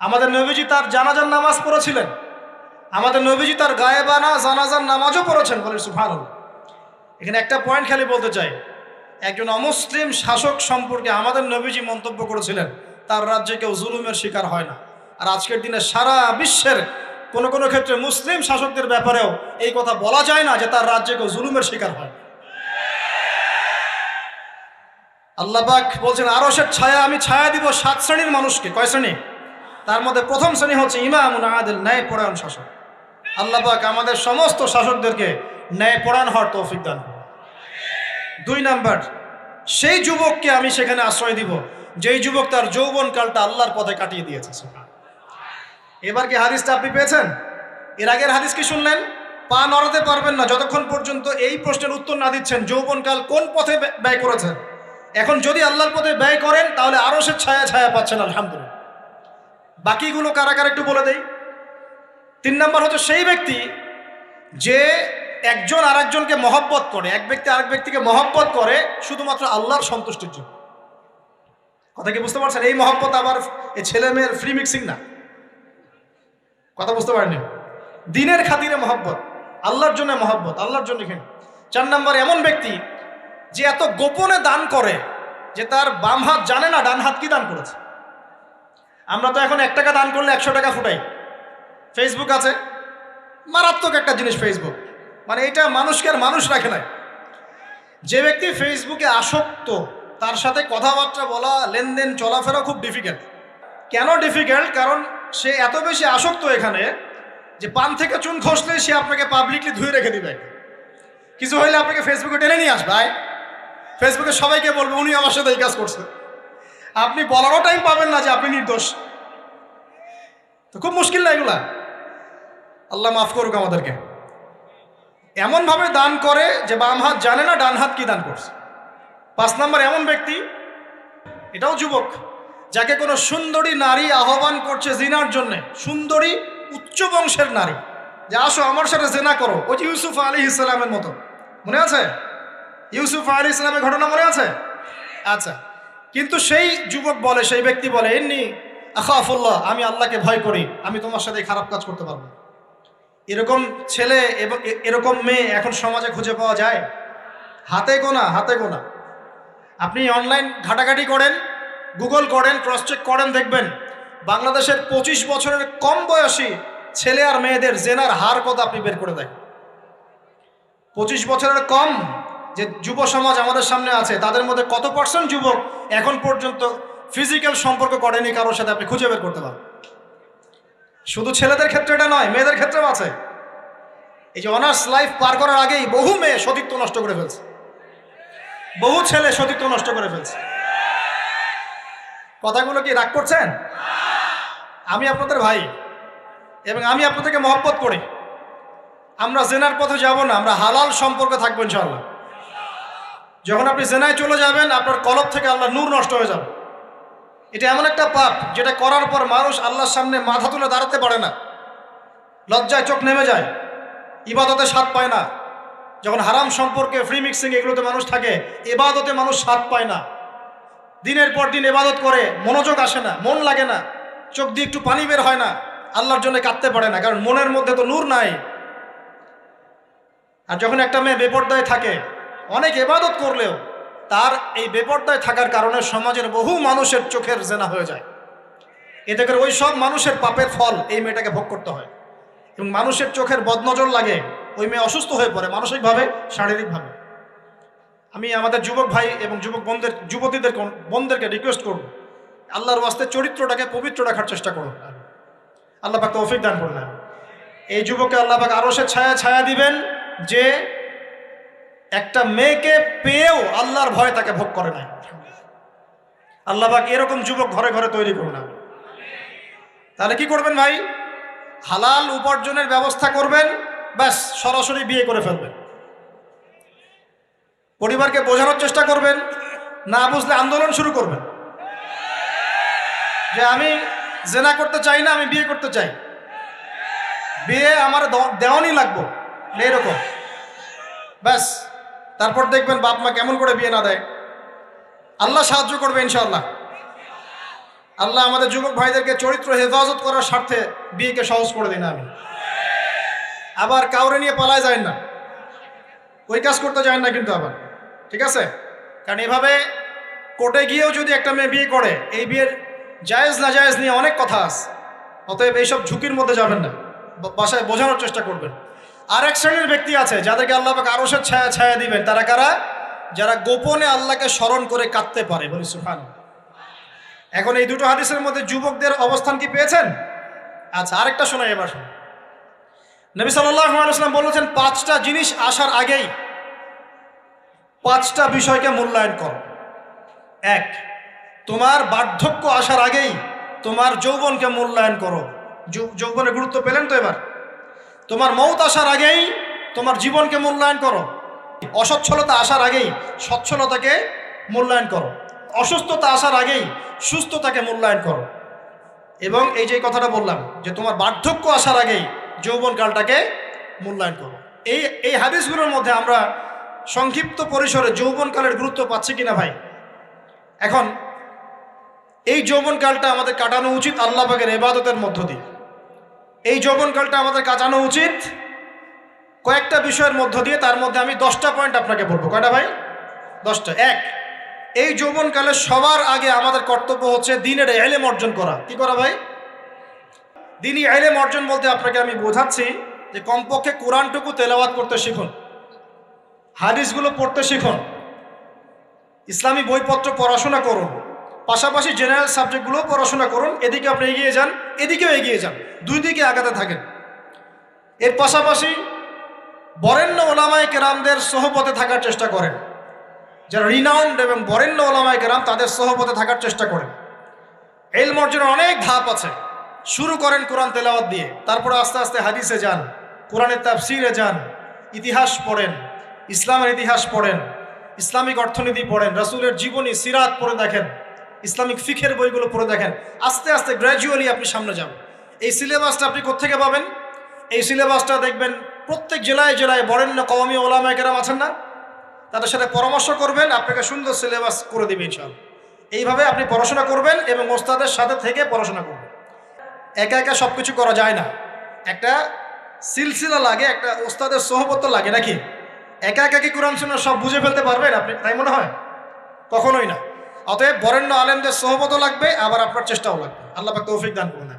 আমাদের নবীজি তার জানাজার নামাজ পড়েছিলেন, আমাদের নবীজি তার গায়েবানা জানাজার নামাজও পড়েছেন, বলেন সুবহানাল্লাহ। এখানে একটা পয়েন্ট খালি বলতে চাই, একজন অমুসলিম শাসক সম্পর্কে আমাদের নবীজি মন্তব্য করেছিলেন তার রাজ্যে কেউ জুলুমের শিকার হয় না। আর আজকের দিনে সারা বিশ্বের কোনো কোনো ক্ষেত্রে মুসলিম শাসকদের ব্যাপারেও এই কথা বলা যায় না যে তার রাজ্যে কেউ জুলুমের শিকার হয়। আল্লাহ পাক বলছেন আরশের ছায়া আমি ছায়া দিব 7 শ্রেণীর মানুষকে। কয় শ্রেণী? তার মধ্যে প্রথম শ্রেণী হচ্ছে ইমামুন আদিল, ন্যায়পরায়ণ শাসক। আল্লাহ পাক আমাদের সমস্ত শাসকদেরকে ন্যায়পরায়ণ হওয়ার তৌফিক দান করুন। 2 নাম্বার, সেই যুবককে আমি সেখানে আশ্রয় দিব যেই যুবক তার যৌবনকালটা আল্লাহর পথে কাটিয়ে দিয়েছে। এবার কি হাদিসটা আপনি পেয়েছেন? এর আগের হাদিস কি শুনলেন? পা নড়াতে পারবেন না যতক্ষণ পর্যন্ত এই প্রশ্নের উত্তর না দিচ্ছেন যৌবনকাল কোন পথে ব্যয় করেছেন। এখন যদি আল্লাহর পথে ব্যয় করেন তাহলে আরশের ছায়া ছায়া পাচ্ছেন, আলহামদুলিল্লাহ। বাকিগুলো কারা কারা একটু বলে দেই। 3 নাম্বার হচ্ছে সেই ব্যক্তি যে একজন আরেকজনকে মহব্বত করে, এক ব্যক্তি আরেক ব্যক্তিকে মহব্বত করে শুধুমাত্র আল্লাহর সন্তুষ্টির জন্য। কথা কি বুঝতে পারছেন? এই মহব্বত আবার এই ছেলে মেয়ের ফ্রি মিক্সিং না। কথা বুঝতে পারেনি? দিনের খাতিরে মহব্বত, আল্লাহর জন্য মহব্বত, আল্লাহর জন্য। এখানে 4 নাম্বার এমন ব্যক্তি যে এত গোপনে দান করে যে তার বাম হাত জানে না ডান হাত কি দান করেছে। আমরা তো এখন 1 টাকা দান করলে 100 টাকা ফুটাই। ফেসবুক আছে, মারাত্মক একটা জিনিস ফেসবুক, মানে এটা মানুষকে আর মানুষ রাখে না। যে ব্যক্তি ফেসবুকে আসক্ত তার সাথে কথাবার্তা বলা, লেনদেন, চলাফেরা খুব ডিফিকাল্ট। কেন ডিফিকাল্ট? কারণ সে এত বেশি আসক্ত এখানে যে পান থেকে চুন খসলে সে আপনাকে পাবলিকলি ধুয়ে রেখে দিবে, কিছু হইলে আপনাকে ফেসবুকে টেনে নিয়ে আসবে, ফেসবুকে সবাইকে বলবে উনি আমার সাথে এই কাজ করছে, আপনি বলারও টাইম পাবেন না যে আপনি নির্দোষ। তো খুব মুশকিল না এগুলা, আল্লাহ মাফ করুক আমাদেরকে। এমনভাবে দান করে যে বাম হাত জানে না ডান হাত কি দান করছে। 5 নম্বর এমন ব্যক্তি, এটাও যুবক, যাকে কোনো সুন্দরী নারী আহ্বান করছে জিনার জন্যে, সুন্দরী উচ্চ বংশের নারী, যে আসো আমার সাথে জেনা করো, ওই যে ইউসুফ আলাইহিস সালামের মতো, মনে আছে ইউসুফ আলাইহিস সালামের ঘটনা মনে আছে? আচ্ছা, কিন্তু সেই যুবক বলে, সেই ব্যক্তি বলে ইন্নী আখাফুল্লাহ, আমি আল্লাহকে ভয় করি, আমি তোমার সাথে খারাপ কাজ করতে পারবো। এরকম ছেলে এবং এরকম মেয়ে এখন সমাজে খুঁজে পাওয়া যায়? হাতে গোনা, হাতে গোনা। আপনি অনলাইন ঘাটাঘাটি করেন, গুগল করেন, ক্রস চেক করেন, দেখবেন বাংলাদেশের 25 বছরের কম বয়সী ছেলে আর মেয়েদের জেনার হার কত আপনি বের করে দেন। 25 বছরের কম যে যুব সমাজ আমাদের সামনে আছে, তাদের মধ্যে কত % যুবক এখন পর্যন্ত ফিজিক্যাল সম্পর্ক করেনি কারোর সাথে, আপনি খুঁজে বের করতে পারেন। শুধু ছেলেদের ক্ষেত্রে এটা নয়, মেয়েদের ক্ষেত্রেও আছে। এই যে অনার্স লাইফ পার করার আগেই বহু মেয়ে সতীত্ব নষ্ট করে ফেলছে, বহু ছেলে সতীত্ব নষ্ট করে ফেলছে। কথাগুলো কি রাগ করছেন? আমি আপনাদের ভাই এবং আমি আপনাদেরকে মহব্বত করি। আমরা জেনার পথে যাব না, আমরা হালাল সম্পর্কে থাকবো ইনশাআল্লাহ। যখন আপনি জেনায় চলে যাবেন, আপনার কলব থেকে আল্লাহর নূর নষ্ট হয়ে যাবে। এটা এমন একটা পাপ যেটা করার পর মানুষ আল্লাহর সামনে মাথা তুলে দাঁড়াতে পারে না, লজ্জায় চোখ নেমে যায়, ইবাদতে স্বাদ পায় না। যখন হারাম সম্পর্কে, ফ্রি মিক্সিং, এগুলোতে মানুষ থাকে, ইবাদতে মানুষ স্বাদ পায় না। দিনের পর দিন ইবাদত করে মনোযোগ আসে না, মন লাগে না, চোখ দিয়ে একটু পানি বের হয় না, আল্লাহর জন্য কাঁদতে পারে না, কারণ মনের মধ্যে তো নূর নাই। আর যখন একটা মেয়ে বেপরদায় থাকে, অনেক ইবাদত করলেও তার এই বেপরদায় থাকার কারণে সমাজের বহু মানুষের চোখের জেনা হয়ে যায়। এতে করে ওই সব মানুষের পাপের ফল এই মেয়েটাকে ভোগ করতে হয়, এবং মানুষের চোখের বদনজর লাগে, ওই মেয়ে অসুস্থ হয়ে পড়ে মানসিকভাবে, শারীরিকভাবে। আমি আমাদের যুবক ভাই এবং যুবতীদের বোনদেরকে রিকোয়েস্ট করব, আল্লাহর ওয়াস্তে চরিত্রটাকে পবিত্র রাখার চেষ্টা করুন। আল্লাহ পাক তৌফিক দান করুন। এই যুবককে আল্লাহ পাক আরশের ছায়া দিবেন, যে একটা মেয়েকে পেয়েও আল্লাহর ভয় তাকে ভোগ করে নাই। আল্লাহ পাক এরকম যুবক ঘরে ঘরে তৈরি করুন। তাহলে কি করবেন ভাই? হালাল উপার্জনের ব্যবস্থা করবেন, ব্যাস সরাসরি বিয়ে করে ফেলবেন। পরিবারকে বোঝানোর চেষ্টা করবেন, না বুঝলে আন্দোলন শুরু করবেন যে আমি জেনা করতে চাই না, আমি বিয়ে করতে চাই, বিয়ে আমার দেওয়ানি লাগবো, এরকম। ব্যাস, তারপর দেখবেন বাপ মা কেমন করে বিয়ে না দেয়। আল্লাহ সাহায্য করবে ইনশাআল্লাহ। আল্লাহ আমাদের যুবক ভাইদেরকে চরিত্র হেফাজত করার স্বার্থে বিয়েকে সহজ করে দিন। আমি আবার কাউরে নিয়ে পালায় যায় না, ওই কাজ করতে যায় না কিন্তু আবার, ঠিক আছে? কারণ এভাবে কোর্টে গিয়েও যদি একটা মেয়ে বিয়ে করে, এই বিয়ের জায়েজ না জায়েজ নিয়ে অনেক কথা আছে। অতএব এইসব ঝুঁকির মধ্যে যাবেন না, বাসায় বোঝানোর চেষ্টা করবেন। আর এক শ্রেণীর ব্যক্তি আছে যাদেরকে আল্লাহ পাক আরশের ছায়া দিবেন। তারা কারা? যারা গোপনে আল্লাহকে স্মরণ করে কাঁদতে পারে, বলি সুবহানাল্লাহ। এখন এই দুটো হাদিসের মধ্যে যুবকদের অবস্থান কি পেয়েছেন? আচ্ছা, আরেকটা শোনাই এবার। নবী সাল্লাল্লাহু আলাইহি ওয়াসাল্লাম বলেছেন, 5টা জিনিস আসার আগেই 5টা বিষয়কে মূল্যায়ন করো। 1, তোমার বার্ধক্য আসার আগেই তোমার যৌবনকে মূল্যায়ন করো। যৌবনের গুরুত্ব পেলেন তো এবার? তোমার মৌত আসার আগেই তোমার জীবনকে মূল্যায়ন করো। অসচ্ছলতা আসার আগেই সচ্ছলতাকে মূল্যায়ন করো। অসুস্থতা আসার আগেই সুস্থতাকে মূল্যায়ন করো। এবং এই যে কথাটা বললাম যে তোমার বার্ধক্য আসার আগেই যৌবনকালটাকে মূল্যায়ন করো। এই হাদিসগুলোর মধ্যে আমরা সংক্ষিপ্ত পরিসরে যৌবনকালের গুরুত্ব পাচ্ছি কিনা ভাই? এখন এই যৌবনকালটা আমাদের কাটানো উচিত আল্লাহ পাকের ইবাদতের মধ্য দিয়ে। এই যৌবনকালটা আমাদের কাটানো উচিত কয়েকটা বিষয়ের মধ্য দিয়ে। তার মধ্যে আমি 10টা পয়েন্ট আপনাকে বলবো। কয়টা ভাই? 10টা। 1, এই যৌবনকালে সবার আগে আমাদের কর্তব্য হচ্ছে দ্বীনের ইলম অর্জন করা। কি করা ভাই? দ্বীনি ইলম অর্জন বলতে আপনাকে আমি বোঝাচ্ছি যে কমপক্ষে কোরআনটুকু তেলাওয়াত করতে শিখুন, হাদিসগুলো পড়তে শিখুন, ইসলামী বইপত্র পড়াশোনা করুন, পাশাপাশি জেনারেল সাবজেক্টগুলোও পড়াশোনা করুন। এদিকে আপনি এগিয়ে যান, এদিকেও এগিয়ে যান, দুই দিকে আগাতে থাকেন। এর পাশাপাশি বরেণ্য ওলামায়ে কেরামদের সোহবতে থাকার চেষ্টা করেন। যারা রিনাউন্ড এবং বরেণ্য ওলামায়ে কেরাম তাদের সোহবতে থাকার চেষ্টা করেন। ইলম অর্জনের অনেক ধাপ আছে। শুরু করেন কোরআন তেলাওয়াত দিয়ে, তারপরে আস্তে আস্তে হাদিসে যান, কোরআনের তাফসিরে যান, ইতিহাস পড়েন, ইসলামের ইতিহাস পড়েন, ইসলামিক অর্থনীতি পড়েন, রাসূলের জীবনী সিরাত পড়ে দেখেন, ইসলামিক ফিকের বইগুলো পড়ে দেখেন। আস্তে আস্তে গ্র্যাজুয়ালি আপনি সামনে যাবেন। এই সিলেবাসটা আপনি কোত্থেকে পাবেন? এই সিলেবাসটা দেখবেন প্রত্যেক জেলায় জেলায় বরেণ্য কওমি ওলামায়ে কেরাম আছেন না, তাদের সাথে পরামর্শ করবেন, আপনাকে সুন্দর সিলেবাস করে দেবে ইনশাআল্লাহ। এইভাবে আপনি পড়াশোনা করবেন এবং ওস্তাদের সাথে থেকে পড়াশোনা করবেন। একা একা সব কিছু করা যায় না, একটা সিলসিলা লাগে, একটা ওস্তাদের সোহবত লাগে নাকি? একা একা কি কোরআন সুন্নাহ সব বুঝে ফেলতে পারবেন আপনি? তাই মনে হয়? কখনোই না। অতএব বরেণ্য আলেমদের সোহবতও লাগবে, আবার আপনার চেষ্টাও লাগবে। আল্লাহ পাক তৌফিক দান করুন।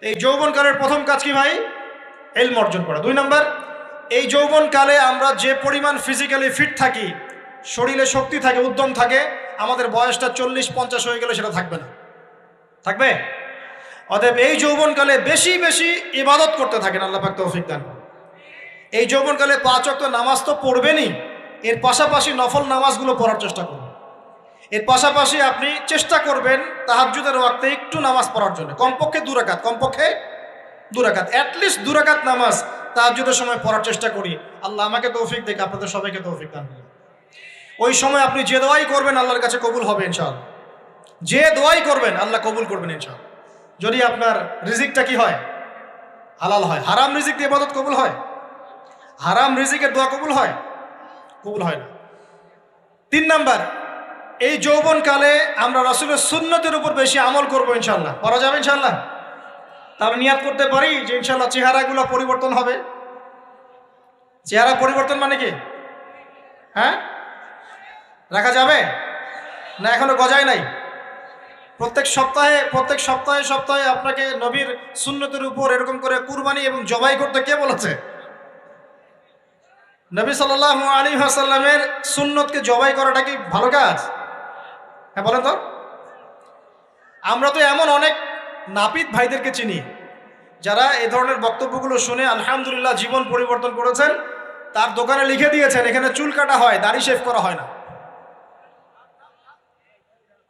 এই যৌবনকালের প্রথম কাজ কি ভাই? ইলম অর্জন করা। 2 নম্বর, এই যৌবনকালে আমরা যে পরিমাণ ফিজিক্যালি ফিট থাকি, শরীরে শক্তি থাকে, উদ্যম থাকে, আমাদের বয়সটা 40-50 হয়ে গেলে সেটা থাকবে না। থাকবে? অতএব এই যৌবনকালে বেশি বেশি ইবাদত করতে থাকেন। আল্লাহ পাক তৌফিক দান করুন। এই যৌবনকালে 5 ওয়াক্ত নামাজ তো পড়বেনই, এর পাশাপাশি নফল নামাজগুলো পড়ার চেষ্টা করুন। এর পাশাপাশি আপনি চেষ্টা করবেন তাহাজ্জুদের ওয়াক্তে একটু নামাজ পড়ার জন্য, কমপক্ষে 2 রাকাত, কমপক্ষে 2 রাকাত, অ্যাটলিস্ট 2 রাকাত নামাজ তাহাজ্জুদের সময় পড়ার চেষ্টা করি। আল্লাহ আমাকে তৌফিক দেখ, আপনাদের সবাইকে তৌফিক দান করুন। ওই সময় আপনি যে দোয়াই করবেন আল্লাহর কাছে কবুল হবে ইনশাআল্লাহ। যে দোয়াই করবেন আল্লাহ কবুল করবেন ইনশাআল্লাহ। যদি আপনার রিজিকটা কি হয়? হালাল হয়। হারাম রিজিক দিয়ে ইবাদত কবুল হয়? হারাম রিজিকের দোয়া কবুল হয়? কবুল হয় না। 3 নাম্বার, এই যৌবনকালে আমরা রাসূলের সুন্নতের উপর বেশি আমল করবো ইনশাআল্লাহ। করা যাবে ইনশাআল্লাহ? তাহলে নিয়াত করতে পারি যে ইনশাআল্লাহ চেহারাগুলো পরিবর্তন হবে। চেহারা পরিবর্তন মানে কি? হ্যাঁ, রাখা যাবে না? এখনো গজায় নাই। প্রত্যেক সপ্তাহে আপনাকে নবীর সুন্নতের উপর এরকম করে কুরবানি এবং জবাই করতে কে বলেছে? নবী সাল্লাল্লাহু আলাইহি ওয়াসাল্লামের সুন্নতকে জবাই করাটা কি ভালো কাজ? হ্যাঁ বলেন তো। আমরা তো এমন অনেক নাপিত ভাইদেরকে চিনি যারা এই ধরনের বক্তব্যগুলো শুনে আলহামদুলিল্লাহ জীবন পরিবর্তন করেছেন। তার দোকানে লিখে দিয়েছেন এখানে চুল কাটা হয়, দাড়ি শেভ করা হয় না।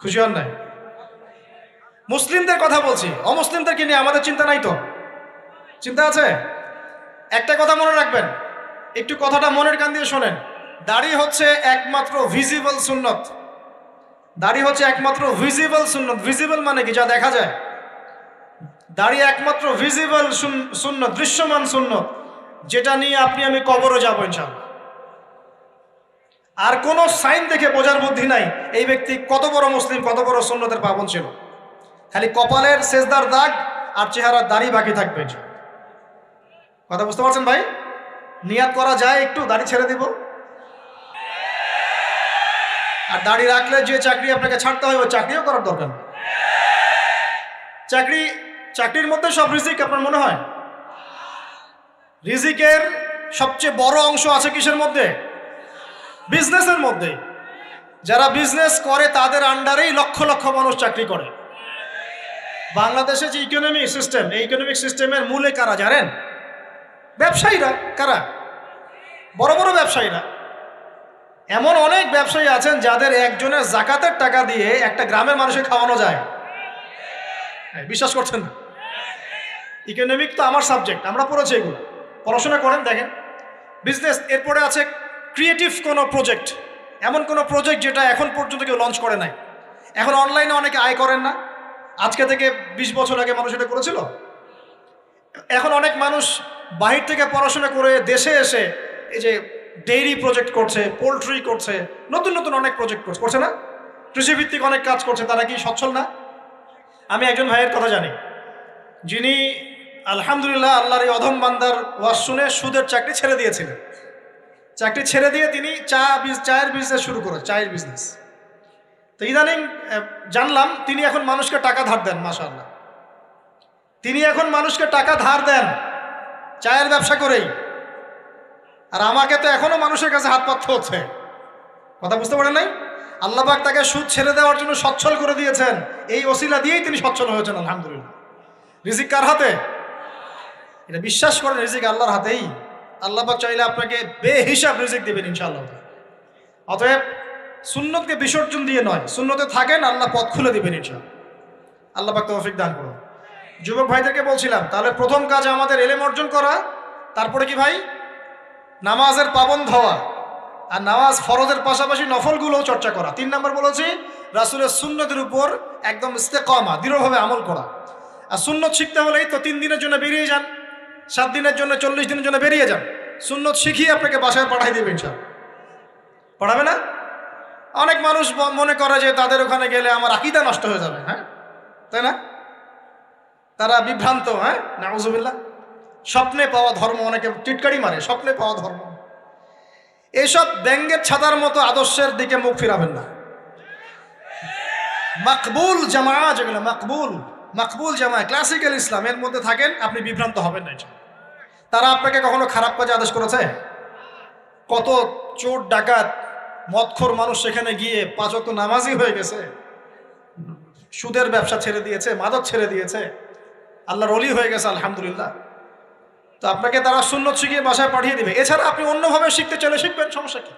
খুশি হন নাই? মুসলিমদের কথা বলছি, অমুসলিমদেরকে নিয়ে আমাদের চিন্তা নাই তো? চিন্তা আছে। একটা কথা মনে রাখবেন, একটু কথাটা মনের কান দিয়ে শোনেন। দাড়ি হচ্ছে একমাত্র ভিজিবল সুন্নত। দাড়ি হচ্ছে একমাত্র ভিজিবল সুন্নত। ভিজিবল মানে কি? যা দেখা যায়। দাড়ি একমাত্র ভিজিবল সুন্নত, দৃশ্যমান সুন্নত, যেটা নিয়ে আপনি আমি কবরে যাবো ইনশাআল্লাহ। আর কোন সাইন দেখে বোঝার বুদ্ধি নাই এই ব্যক্তি কত বড় মুসলিম, কত বড় সুন্নতের পাবন ছিল। খালি কপালের সেজদার দাগ আর চেহারার দাড়ি বাকি থাকবে। কথা বুঝতে পারছেন ভাই? নিয়াত করা যায় একটু দাড়ি ছেড়ে দিব। আর দাড়ি রাখলে যে চাকরি আপনাকে ছাড়তে হয় ওই চাকরিও করার দরকার নেই। চাকরির মধ্যে সব রিজিক আপনার মনে হয়? রিজিকের সবচেয়ে বড় অংশ আছে কিসের মধ্যে? বিজনেসের মধ্যে। যারা বিজনেস করে তাদের আন্ডারেই লক্ষ লক্ষ মানুষ চাকরি করে। বাংলাদেশে যে ইকোনমিক সিস্টেম, এই ইকোনমিক সিস্টেমের মূলে কারা জানেন? ব্যবসায়ীরা। কারা? বড় বড় ব্যবসায়ীরা। এমন অনেক ব্যবসায়ী আছেন যাদের একজনের জাকাতের টাকা দিয়ে একটা গ্রামের মানুষকে খাওয়ানো যায়। বিশ্বাস করছেন না? ইকোনমিক তো আমার সাবজেক্ট, আমরা পড়েছি এগুলো, পড়াশোনা করেন দেখেন। বিজনেস, এরপরে আছে ক্রিয়েটিভ কোনো প্রজেক্ট, এমন কোনো প্রজেক্ট যেটা এখন পর্যন্ত কেউ লঞ্চ করে নাই। এখন অনলাইনে অনেকে আয় করেন না, আজকে থেকে 20 বছর আগে মানুষ এটা করেছিল। এখন অনেক মানুষ বাহির থেকে পড়াশোনা করে দেশে এসে এই যে ডেইরি প্রজেক্ট করছে, পোলট্রি করছে, নতুন নতুন অনেক প্রজেক্ট করছে না? কৃষিভিত্তিক অনেক কাজ করছে। তারা কি সচ্ছল না? আমি একজন ভাইয়ের কথা জানি যিনি আলহামদুলিল্লাহ আল্লাহর এই অধম বান্দার ওয়াজ শুনে সুদের চাকরি ছেড়ে দিয়েছিলেন। চাকরি ছেড়ে দিয়ে তিনি চায়ের বিজনেস শুরু করে, চায়ের বিজনেস। তো ইদানিং জানলাম তিনি এখন মানুষকে টাকা ধার দেন। মাশাআল্লাহ, তিনি এখন মানুষকে টাকা ধার দেন চায়ের ব্যবসা করেই। আর আমাকে তো এখনো মানুষের কাছে হাত পাততে হচ্ছে। কথা বুঝতে পারেন নাই? আল্লাহ পাক তাকে সুদ ছেড়ে দেওয়ার জন্য সচ্ছল করে দিয়েছেন। এই ওসিলা দিয়েই তিনি সচ্ছল হয়েছেন আলহামদুলিল্লাহ। রিজিক কার হাতে? এটা বিশ্বাস করেন, রিজিক আল্লাহর হাতেই। আল্লাহ পাক চাইলে আপনাকে বেহিসাব রিজিক দেবেন ইনশাআল্লাহ। অতএব সুন্নতকে বিসর্জন দিয়ে নয়, সুন্নতে থাকেন, আল্লাহ পথ খুলে দেবেন ইনশাআল্লাহ। আল্লাহ পাক তৌফিক দান করুন। যুবক ভাইদেরকে বলছিলাম, তাহলে প্রথম কাজ আমাদের ইলম অর্জন করা, তারপরে কি ভাই? নামাজের পাবন্দ হওয়া, আর নামাজ ফরজের পাশাপাশি নফলগুলোও চর্চা করা। 3 নম্বর বলেছি রাসূলের সুন্নতের উপর একদম ইস্তেকামা, দৃঢ়ভাবে আমল করা। আর সুন্নত শিখতে হলেই তো 3 দিনের জন্য বেরিয়ে যান, 7 দিনের জন্য, 40 দিনের জন্য বেরিয়ে যান। সুন্নত শিখিয়ে আপনাকে বাসায় পাঠাই দেবে ইনশাআল্লাহ। পড়াবে না? অনেক মানুষ মনে করে যে তাদের ওখানে গেলে আমার আকীদা নষ্ট হয়ে যাবে, হ্যাঁ তাই না? তারা বিভ্রান্ত, হ্যাঁ নাউজুবিল্লাহ। স্বপ্নে পাওয়া ধর্ম, অনেকে টিটকারি মারে, স্বপ্নে পাওয়া ধর্ম। এইসব ব্যঙ্গের ছাতার মতো আদর্শের দিকে মুখ ফিরাবেন না। মাকবুল জামা, যেগুলো মাকবুল জামা, ক্লাসিক্যাল ইসলামের মধ্যে থাকেন, আপনি বিভ্রান্ত হবেন না। তারা আপনাকে কখনো খারাপ কাজে আদেশ করেছে? কত চোর ডাকাত মদখোর মানুষ সেখানে গিয়ে 5 ওয়াক্ত নামাজি হয়ে গেছে, সুদের ব্যবসা ছেড়ে দিয়েছে, মাদক ছেড়ে দিয়েছে, আল্লাহর ওলি হয়ে গেছে আলহামদুলিল্লাহ। তো আপনাকে তারা সুন্নত শিখিয়ে বাসায় পাঠিয়ে দিবে। এছাড়া আপনি অন্যভাবে শিখতে চলে শিখবেন, সমস্যা কি?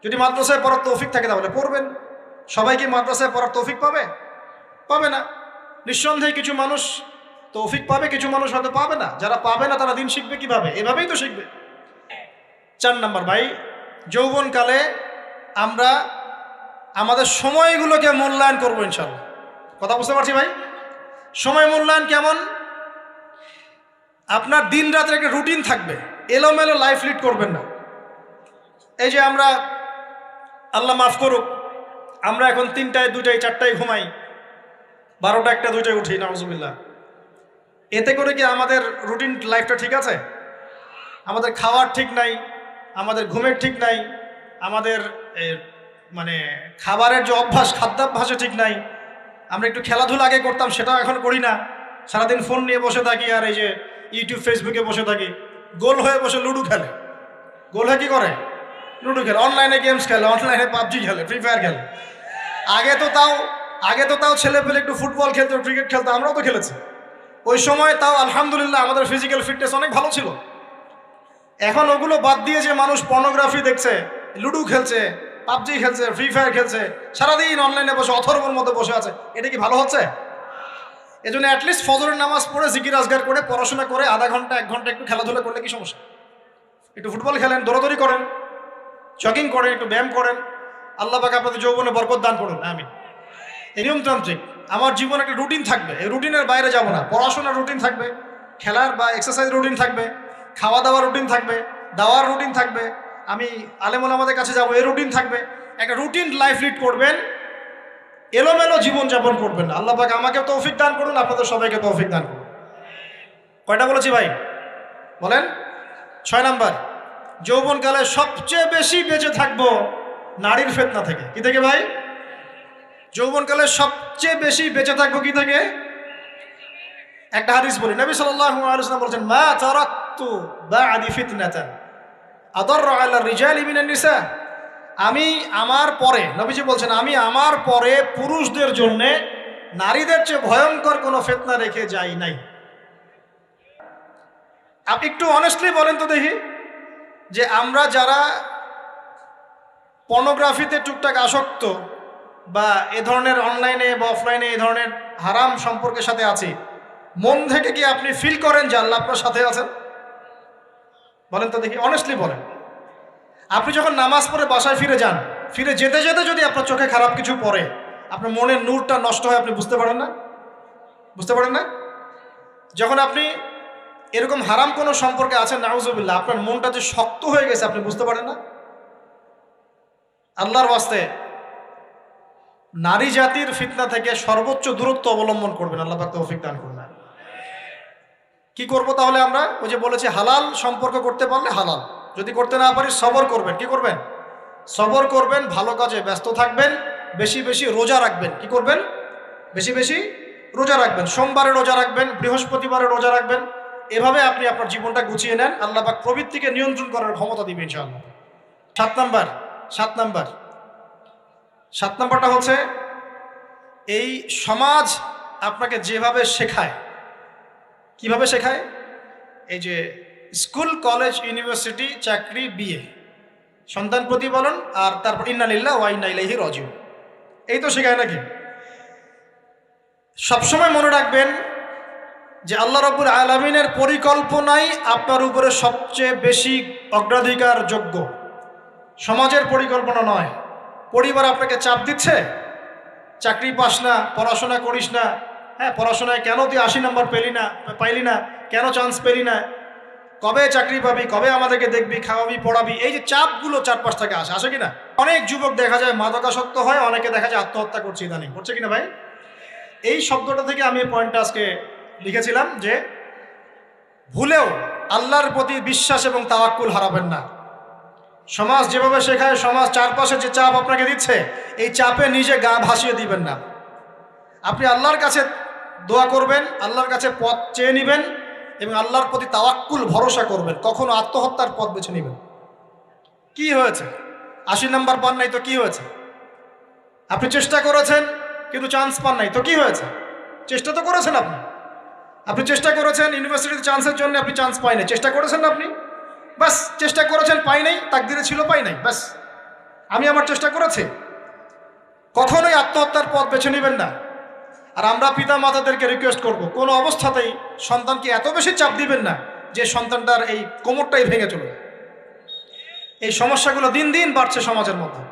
যদি মাদ্রাসায় পড়ার তৌফিক থাকে তাহলে পড়বেন। সবাই কি মাদ্রাসায় পড়ার তৌফিক পাবে? পাবে না। নিঃসন্দেহে কিছু মানুষ তৌফিক পাবে, কিছু মানুষ হয়তো পাবে না। যারা পাবে না তারা দিন শিখবে কিভাবে? এভাবেই তো শিখবে। 4 নম্বর ভাই, যৌবনকালে আমরা আমাদের সময়গুলোকে মূল্যায়ন করবো ইনশাআল্লাহ। কথা বুঝতে পারছি ভাই? সময় মূল্যায়ন কেমন? আপনার দিন রাতের একটা রুটিন থাকবে, এলোমেলো লাইফ লিড করবেন না। এই যে আমরা, আল্লাহ মাফ করুক, আমরা এখন 3টায় 2টায় 4টায় ঘুমাই, 12টা 1টা 2টায় উঠি, নাউজুবিল্লাহ। এতে করে কি আমাদের রুটিন লাইফটা ঠিক আছে? আমাদের খাওয়ার ঠিক নাই, আমাদের ঘুমের ঠিক নাই, আমাদের মানে খাবারের যে অভ্যাস, খাদ্যাভ্যাসে ঠিক নাই। আমরা একটু খেলাধুলা আগে করতাম, সেটাও এখন করি না। সারাদিন ফোন নিয়ে বসে থাকি, আর এই যে ইউটিউব ফেসবুকে বসে থাকি। গোল হয়ে বসে লুডো খেলে, গোল হয়ে কি করে? লুডো খেলে, অনলাইনে গেমস খেলে, অনলাইনে পাবজি খেলে, ফ্রি ফায়ার খেলে। আগে তো তাও ছেলে পেলে একটু ফুটবল খেলতো, ক্রিকেট খেলতো, আমরাও তো খেলেছি। ওই সময় তাও আলহামদুলিল্লাহ আমাদের ফিজিক্যাল ফিটনেস অনেক ভালো ছিল। এখন ওগুলো বাদ দিয়ে যে মানুষ পর্নোগ্রাফি দেখছে, লুডো খেলছে, পাবজি খেলছে, ফ্রি ফায়ার খেলছে, সারাদিন অনলাইনে বসে অথর্বর মধ্যে বসে আছে, এটা কি ভালো হচ্ছে? এজন্য অ্যাটলিস্ট ফজরের নামাজ পড়ে জিকির আজগার করে পড়াশোনা করে আধা ঘন্টা 1 ঘন্টা একটু খেলাধুলা করলে কি সমস্যা? একটু ফুটবল খেলেন, দৌড়াদৌড়ি করেন, জগিং করেন, একটু ব্যায়াম করেন। আল্লাহ পাক আপনাদের যৌবনে বরকত দান করুন, আমিন। এই নিয়মতান্ত্রিক আমার জীবনে একটা রুটিন থাকবে, এই রুটিনের বাইরে যাব না। পড়াশোনার রুটিন থাকবে, খেলার বা এক্সারসাইজ রুটিন থাকবে, খাওয়া দাওয়ার রুটিন থাকবে, দাওয়ার রুটিন থাকবে, আমি আলেম ওলামাদের কাছে যাব, এই রুটিন থাকবে। একটা রুটিন লাইফ লিড করবেন, এলোমেলো জীবনযাপন করবেন না। আল্লাহ পাক আমাকে তৌফিক দান করুন, আপনাদের সবাইকে তৌফিক দান করুন। কয়টা বলেছি ভাই? বলেন। 6 নাম্বার, যৌবনকালে সবচেয়ে বেশি বেঁচে থাকবো নারীর ফিতনা থেকে। কি থেকে ভাই? যৌবনকালে সবচেয়ে বেশি বেঁচে থাকবো কি থেকে? একটা হাদিস বলি, নবী সাল্লাল্লাহু আলাইহি ওয়াসাল্লাম বলেছেন, মা তারাকতু বা'দি ফিতনাতান আদাররু আলা রিজালি মিনান নিসা। আমি আমার পরে, নবীজি বলছেন, আমি আমার পরে পুরুষদের জন্য নারীদের চেয়ে ভয়ঙ্কর কোনো ফিতনা রেখে যাই নাই। আপনি একটু অনেস্টলি বলেন তো দেখি, যে আমরা যারা পর্নোগ্রাফিতে টুকটাক আসক্ত বা এ ধরনের অনলাইনে বা অফলাইনে এ ধরনের হারাম সম্পর্কের সাথে আছি, মন থেকে কি আপনি ফিল করেন যে আল্লাহ আপনার সাথে আছেন? বলেন তো দেখি, অনেস্টলি বলেন। আপনি যখন নামাজ পড়ে বাসায় ফিরে যান, ফিরে যেতে যেতে যদি আপনার চোখে খারাপ কিছু পড়ে, আপনার মনের নূরটা নষ্ট হয়, আপনি বুঝতে পারেন না? বুঝতে পারেন না? যখন আপনি এরকম হারাম কোনো সম্পর্কে আছেন, নাউজুবিল্লাহ, আপনার মনটা যে শক্ত হয়ে গেছে, আপনি বুঝতে পারেন না? আল্লাহর ওয়াস্তে নারী জাতির ফিতনা থেকে সর্বোচ্চ দূরত্ব অবলম্বন করবেন। আল্লাহ পাক তৌফিক দান করুন। কি করব তাহলে আমরা? ওই যে বলেছি, হালাল সম্পর্ক করতে পারলে হালাল, যদি করতে না পারি সবর করবেন। কি করবেন? সবর করবেন, ভালো কাজে ব্যস্ত থাকবেন, বেশি বেশি রোজা রাখবেন। কি করবেন? বেশি বেশি রোজা রাখবেন। সোমবারে রোজা রাখবেন, বৃহস্পতিবারে রোজা রাখবেন। এভাবে আপনি আপনার জীবনটা গুছিয়ে নেন, আল্লাহ পাক প্রবৃত্তিকে নিয়ন্ত্রণ করার ক্ষমতা দিবেন ইনশাআল্লাহ। 7 নাম্বারটা হচ্ছে, এই সমাজ আপনাকে যেভাবে শেখায়, কিভাবে শেখায়? এই যে স্কুল, কলেজ, ইউনিভার্সিটি, চাকরি, বিয়ে, সন্তান প্রতিপালন, আর তারপর ইন্না লিল্লাহি ওয়া ইন্না ইলাইহি রাজিউন, এই তো শেখায় নাকি? সবসময় মনে রাখবেন যে আল্লাহ রাব্বুল আলামিনের পরিকল্পনাই আপনার উপরে সবচেয়ে বেশি অগ্রাধিকার যোগ্য, সমাজের পরিকল্পনা নয়। পরিবার আপনাকে চাপ দিচ্ছে, চাকরি পাস না, পড়াশোনা করিস না, হ্যাঁ পড়াশোনায় কেন তুই 80 নম্বর পাইলি না, কেন চান্স পেলি না, কবে চাকরি পাবি, কবে আমাদেরকে দেখবি, খাওয়াবি, পড়াবি, এই যে চাপগুলো চারপাশ থেকে আসে কিনা? অনেক যুবক দেখা যায় মাদকাসক্ত হয়, অনেকে দেখা যায় আত্মহত্যা করছে ইদানিং, করছে কিনা ভাই? এই শব্দটা থেকে আমি এই পয়েন্টটা আজকে লিখেছিলাম যে ভুলেও আল্লাহর প্রতি বিশ্বাস এবং তাওয়াক্কুল হারাবেন না। সমাজ যেভাবে শেখায়, সমাজ চারপাশে যে চাপ আপনাকে দিচ্ছে, এই চাপে নিজে গা ভাসিয়ে দিবেন না। আপনি আল্লাহর কাছে দোয়া করবেন, আল্লাহর কাছে পথ চেয়ে নেবেন এবং আল্লাহর প্রতি তাওয়াক্কুল ভরসা করবেন। কখনো আত্মহত্যার পথ বেছে নেবেন। কি হয়েছে? 80 নম্বর পান নাই তো কি হয়েছে? আপনি চেষ্টা করেছেন কিন্তু চান্স পান নাই তো কি হয়েছে? চেষ্টা তো করেছেন আপনি চেষ্টা করেছেন ইউনিভার্সিটিতে চান্সের জন্য, আপনি চান্স পাই নাই, চেষ্টা করেছেন না আপনি? বাস, চেষ্টা করেছেন, পাই নাই, তাকদিরে ছিল পাই নাই, বাস। আমি আমার চেষ্টা করেছি। কখনোই আত্মহত্যার পথ বেছে নেবেন না। আর আমরা পিতা মাতাদেরকে রিকোয়েস্ট করব, কোনো অবস্থাতেই সন্তানকে এত বেশি চাপ দিবেন না যে সন্তানটার এই কোমরটাই ভেঙে চলে। এই সমস্যাগুলো দিন দিন বাড়ছে সমাজের মধ্যে।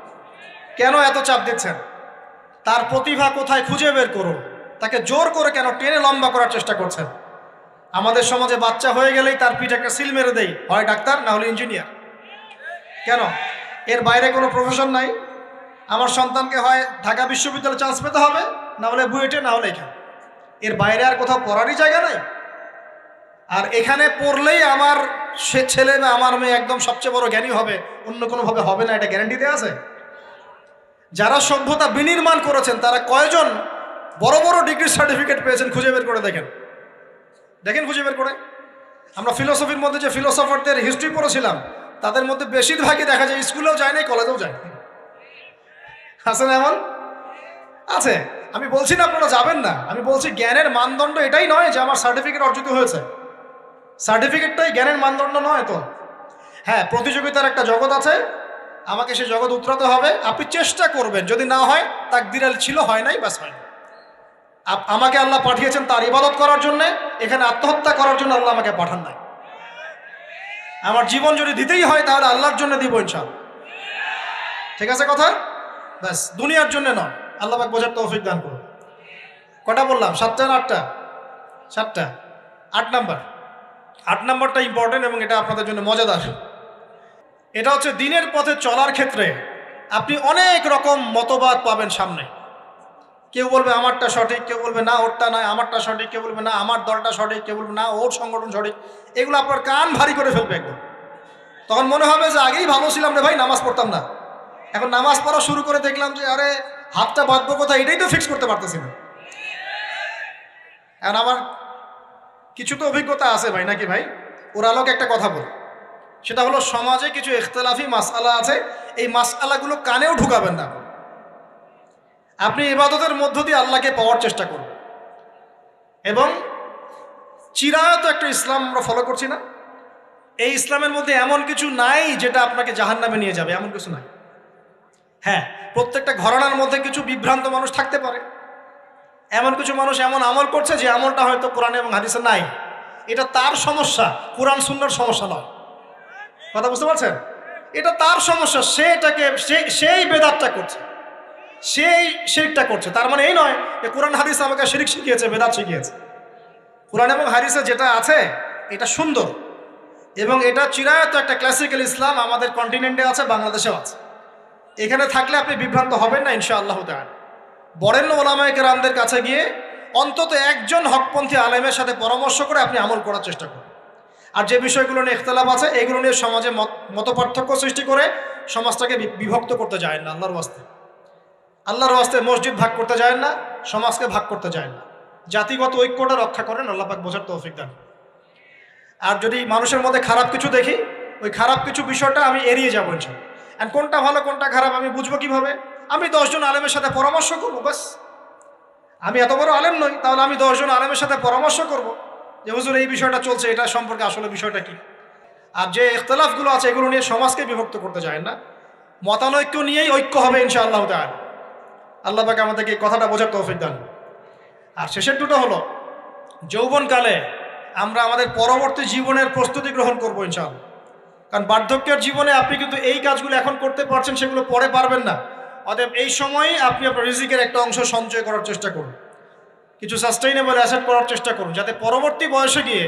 কেন এত চাপ দিচ্ছেন? তার প্রতিভা কোথায় খুঁজে বের করুন। তাকে জোর করে কেন টেনে লম্বা করার চেষ্টা করছেন? আমাদের সমাজে বাচ্চা হয়ে গেলেই তার পিঠে একটা সিল মেরে দেয়, হয় ডাক্তার না হলে ইঞ্জিনিয়ার। কেন? এর বাইরে কোনো প্রফেশন নাই। আমার সন্তানকে হয় ঢাকা বিশ্ববিদ্যালয়ে চান্স পেতে হবে, না হলে বুয়েটে, না হলে এখানে। এর বাইরে আর কোথাও পড়ারই জায়গা নাই। আর এখানে পড়লেই আমার সে ছেলে বা আমার মেয়ে একদম সবচেয়ে বড় জ্ঞানী হবে, অন্য কোনোভাবে হবে না, এটা গ্যারান্টি দেওয়া আছে? যারা সভ্যতা বিনির্মাণ করেছেন তারা কয়জন বড় বড় ডিগ্রি সার্টিফিকেট পেয়েছেন খুঁজে বের করে দেখেন, খুঁজে বের করে। আমরা ফিলোসফির মধ্যে যে ফিলোসফারদের হিস্ট্রি পড়েছিলাম, তাদের মধ্যে বেশিরভাগই দেখা যায় স্কুলেও যায় নাই, কলেজেও যায়। আছে না এমন? আছে। আমি বলছি না আপনারা যাবেন না, আমি বলছি জ্ঞানের মানদণ্ড এটাই নয় যে আমার সার্টিফিকেট অর্জিত হয়েছে। সার্টিফিকেটটাই জ্ঞানের মানদণ্ড নয় তো। হ্যাঁ, প্রতিযোগিতার একটা জগৎ আছে, আমাকে সে জগৎ উতরাতে হবে। আপনি চেষ্টা করবেন, যদি না হয় তাকদিরাল ছিল, হয় নাই, বাস হয় না। আমাকে আল্লাহ পাঠিয়েছেন তার ইবাদত করার জন্যে, এখানে আত্মহত্যা করার জন্য আল্লাহ আমাকে পাঠান নাই। আমার জীবন যদি দিতেই হয় তাহলে আল্লাহর জন্য দিব ইনশাআল্লাহ। ঠিক আছে কথা? ব্যাস, দুনিয়ার জন্য নয়। আল্লাহ পাক বোঝার তৌফিক দান করুন। কটা বললাম? 7টা না 8টা? 7টা। 8 নাম্বারটা ইম্পর্টেন্ট এবং এটা আপনাদের জন্য মজাদার। এটা হচ্ছে দিনের পথে চলার ক্ষেত্রে আপনি অনেক রকম মতবাদ পাবেন সামনে। কেউ বলবে আমারটা সঠিক, কেউ বলবে না ওরটা নয়, আমারটা সঠিক, কেউ বলবে না আমার দলটা সঠিক, কেউ বলবে না ওর সংগঠন সঠিক। এগুলো আপনার কান ভারী করে ফেলবে একদম। তখন মনে হবে যে আগেই ভালো ছিলাম রে ভাই, নামাজ পড়তাম না, এখন নামাজ পড়া শুরু করে দেখলাম যে আরে হাতটা বাঁধবো কোথায়, এটাই তো ফিক্স করতে পারতেছি না। এখন আমার কিছু তো অভিজ্ঞতা আছে ভাই, নাকি ভাই? ওর আলোকে একটা কথা বল, সেটা হলো সমাজে কিছু ইখতিলাফি মাসআলা আছে, এই মাসআলাগুলো কানেও ঢুকাবেন না। আপনি ইবাদতের মধ্য দিয়ে আল্লাহকে পাওয়ার চেষ্টা করুন। এবং চিরায়ত একটা ইসলাম আমরা ফলো করছি না? এই ইসলামের মধ্যে এমন কিছু নাই যেটা আপনাকে জাহান্নামে নিয়ে যাবে, এমন কিছু নাই। হ্যাঁ, প্রত্যেকটা ঘরানার মধ্যে কিছু বিভ্রান্ত মানুষ থাকতে পারে। এমন কিছু মানুষ এমন আমল করছে যে আমলটা হয়তো কোরআন এবং হাদিসে নাই। এটা তার সমস্যা, কোরআন সুন্নাহর সমস্যা নয়। কথা বুঝতে পারছেন? এটা তার সমস্যা, সেই বেদাতটা করছে, সেই শিরকটা করছে। তার মানে এই নয় যে কোরআন হাদিস আমাকে শিরক শিখিয়েছে, বেদাত শিখিয়েছে। কোরআন এবং হাদিসে যেটা আছে এটা সুন্দর এবং এটা চিরায়ত একটা ক্লাসিক্যাল ইসলাম আমাদের কন্টিনেন্টে আছে, বাংলাদেশেও আছে। এখানে থাকলে আপনি বিভ্রান্ত হবেন না ইনশাআল্লাহ তাআলা। বরেণ্য ওলামায়ে কেরামদের কাছে গিয়ে অন্তত একজন হকপন্থী আলেমের সাথে পরামর্শ করে আপনি আমল করার চেষ্টা করুন। আর যে বিষয়গুলো নিয়ে ইখতিলাফ আছে এগুলো নিয়ে সমাজে মতপার্থক্য সৃষ্টি করে সমাজটাকে বিভক্ত করতে যায় না। আল্লাহর ওয়াস্তে মসজিদ ভাগ করতে যায় না, সমাজকে ভাগ করতে যায় না। জাতিগত ঐক্যটা রক্ষা করেন, আল্লাহ পাক বোঝার তৌফিক দান। আর যদি মানুষের মধ্যে খারাপ কিছু দেখি, ওই খারাপ কিছু বিষয়টা আমি এড়িয়ে যাবো ইনশাআল্লাহ। আর কোনটা ভালো কোনটা খারাপ আমি বুঝবো কিভাবে? আমি 10 জন আলেমের সাথে পরামর্শ করবো, বাস। আমি এত বড় আলেম নই, তাহলে আমি 10 জন আলেমের সাথে পরামর্শ করব। যে হুজুর এই বিষয়টা চলছে, এটা সম্পর্কে আসলে বিষয়টা কি। আর যে ইখতলাফগুলো আছে এগুলো নিয়ে সমাজকে বিভক্ত করতে যায় না, মতানৈক্য নিয়েই ঐক্য হবে ইনশাআল্লাহ তাআলা। আল্লাহ পাক আমাদেরকে এই কথাটা বোঝার তৌফিক দান। আর শেষের দুটো হলো, যৌবনকালে আমরা আমাদের পরবর্তী জীবনের প্রস্তুতি গ্রহণ করবো ইনশাআল্লাহ। কারণ বার্ধক্যের জীবনে আপনি কিন্তু এই কাজগুলো এখন করতে পারছেন, সেগুলো পরে পারবেন না। অতএব এই সময়ই আপনি আপনার রিজিকের একটা অংশ সঞ্চয় করার চেষ্টা করুন, কিছু সাস্টেইনেবল অ্যাসেট করার চেষ্টা করুন, যাতে পরবর্তী বয়সে গিয়ে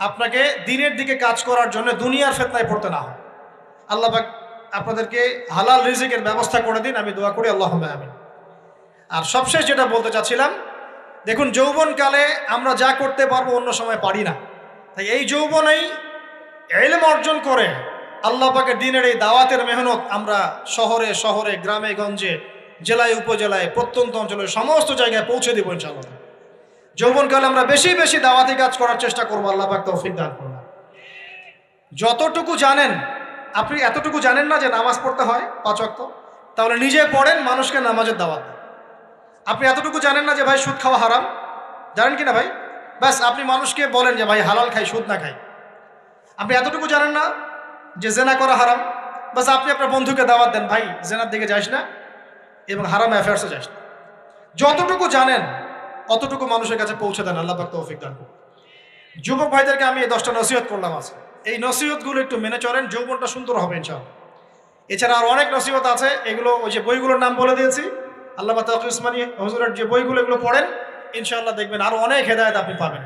আপনাকে দিনের দিকে কাজ করার জন্য দুনিয়ার ফিতনায় পড়তে না হয়। আল্লাহ পাক আপনাদেরকে হালাল রিজিকের ব্যবস্থা করে দিন, আমি দোয়া করি আল্লাহুম্মা আমিন। আর সবশেষ যেটা বলতে চাচ্ছিলাম, দেখুন যৌবনকালে আমরা যা করতে পারবো অন্য সময় পারি না, তাই এই যৌবনেই ইলম অর্জন করে আল্লাহ পাকের দিনের এই দাওয়াতের মেহনত আমরা শহরে শহরে, গ্রামে গঞ্জে, জেলায় উপজেলায়, প্রত্যন্ত অঞ্চলে সমস্ত জায়গায় পৌঁছে দেবো ইনশাআল্লাহ। যৌবনকালে আমরা বেশি বেশি দাওয়াতি কাজ করার চেষ্টা করবো, আল্লাহ পাক তৌফিক দান করুন। যতটুকু জানেন, আপনি এতটুকু জানেন না যে নামাজ পড়তে হয় 5 ওয়াক্ত, তাহলে নিজে পড়েন, মানুষকে নামাজের দাওয়াত দেন। আপনি এতটুকু জানেন না যে ভাই সুদ খাওয়া হারাম, জানেন কি না ভাই? ব্যাস আপনি মানুষকে বলেন যে ভাই হালাল খাই, সুদ না খাই। আপনি এতটুকু জানেন না যে জেনা করা হারাম, বাস আপনি আপনার বন্ধুকে দাওয়াত দেন, ভাই জেনার দিকে যাস না এবং হারাম অ্যাফেয়ার্সে যাস না। যতটুকু জানেন অতটুকু মানুষের কাছে পৌঁছে দেন, আল্লাহ পাক তৌফিক দান করুন। যুবক ভাইদেরকে আমি এই 10টা নসিহত করলাম আজকে, এই নসিহতগুলো একটু মেনে চলেন, যৌবনটা সুন্দর হবে ইনশাআল্লাহ। এছাড়া আর অনেক নসিহত আছে, এগুলো ওই যে বইগুলোর নাম বলে দিয়েছি, আল্লামা তাকি উসমানী হুজুরের যে বইগুলো, এগুলো পড়েন, ইনশাআল্লাহ দেখবেন আরো অনেক হেদায়েত আপনি পাবেন।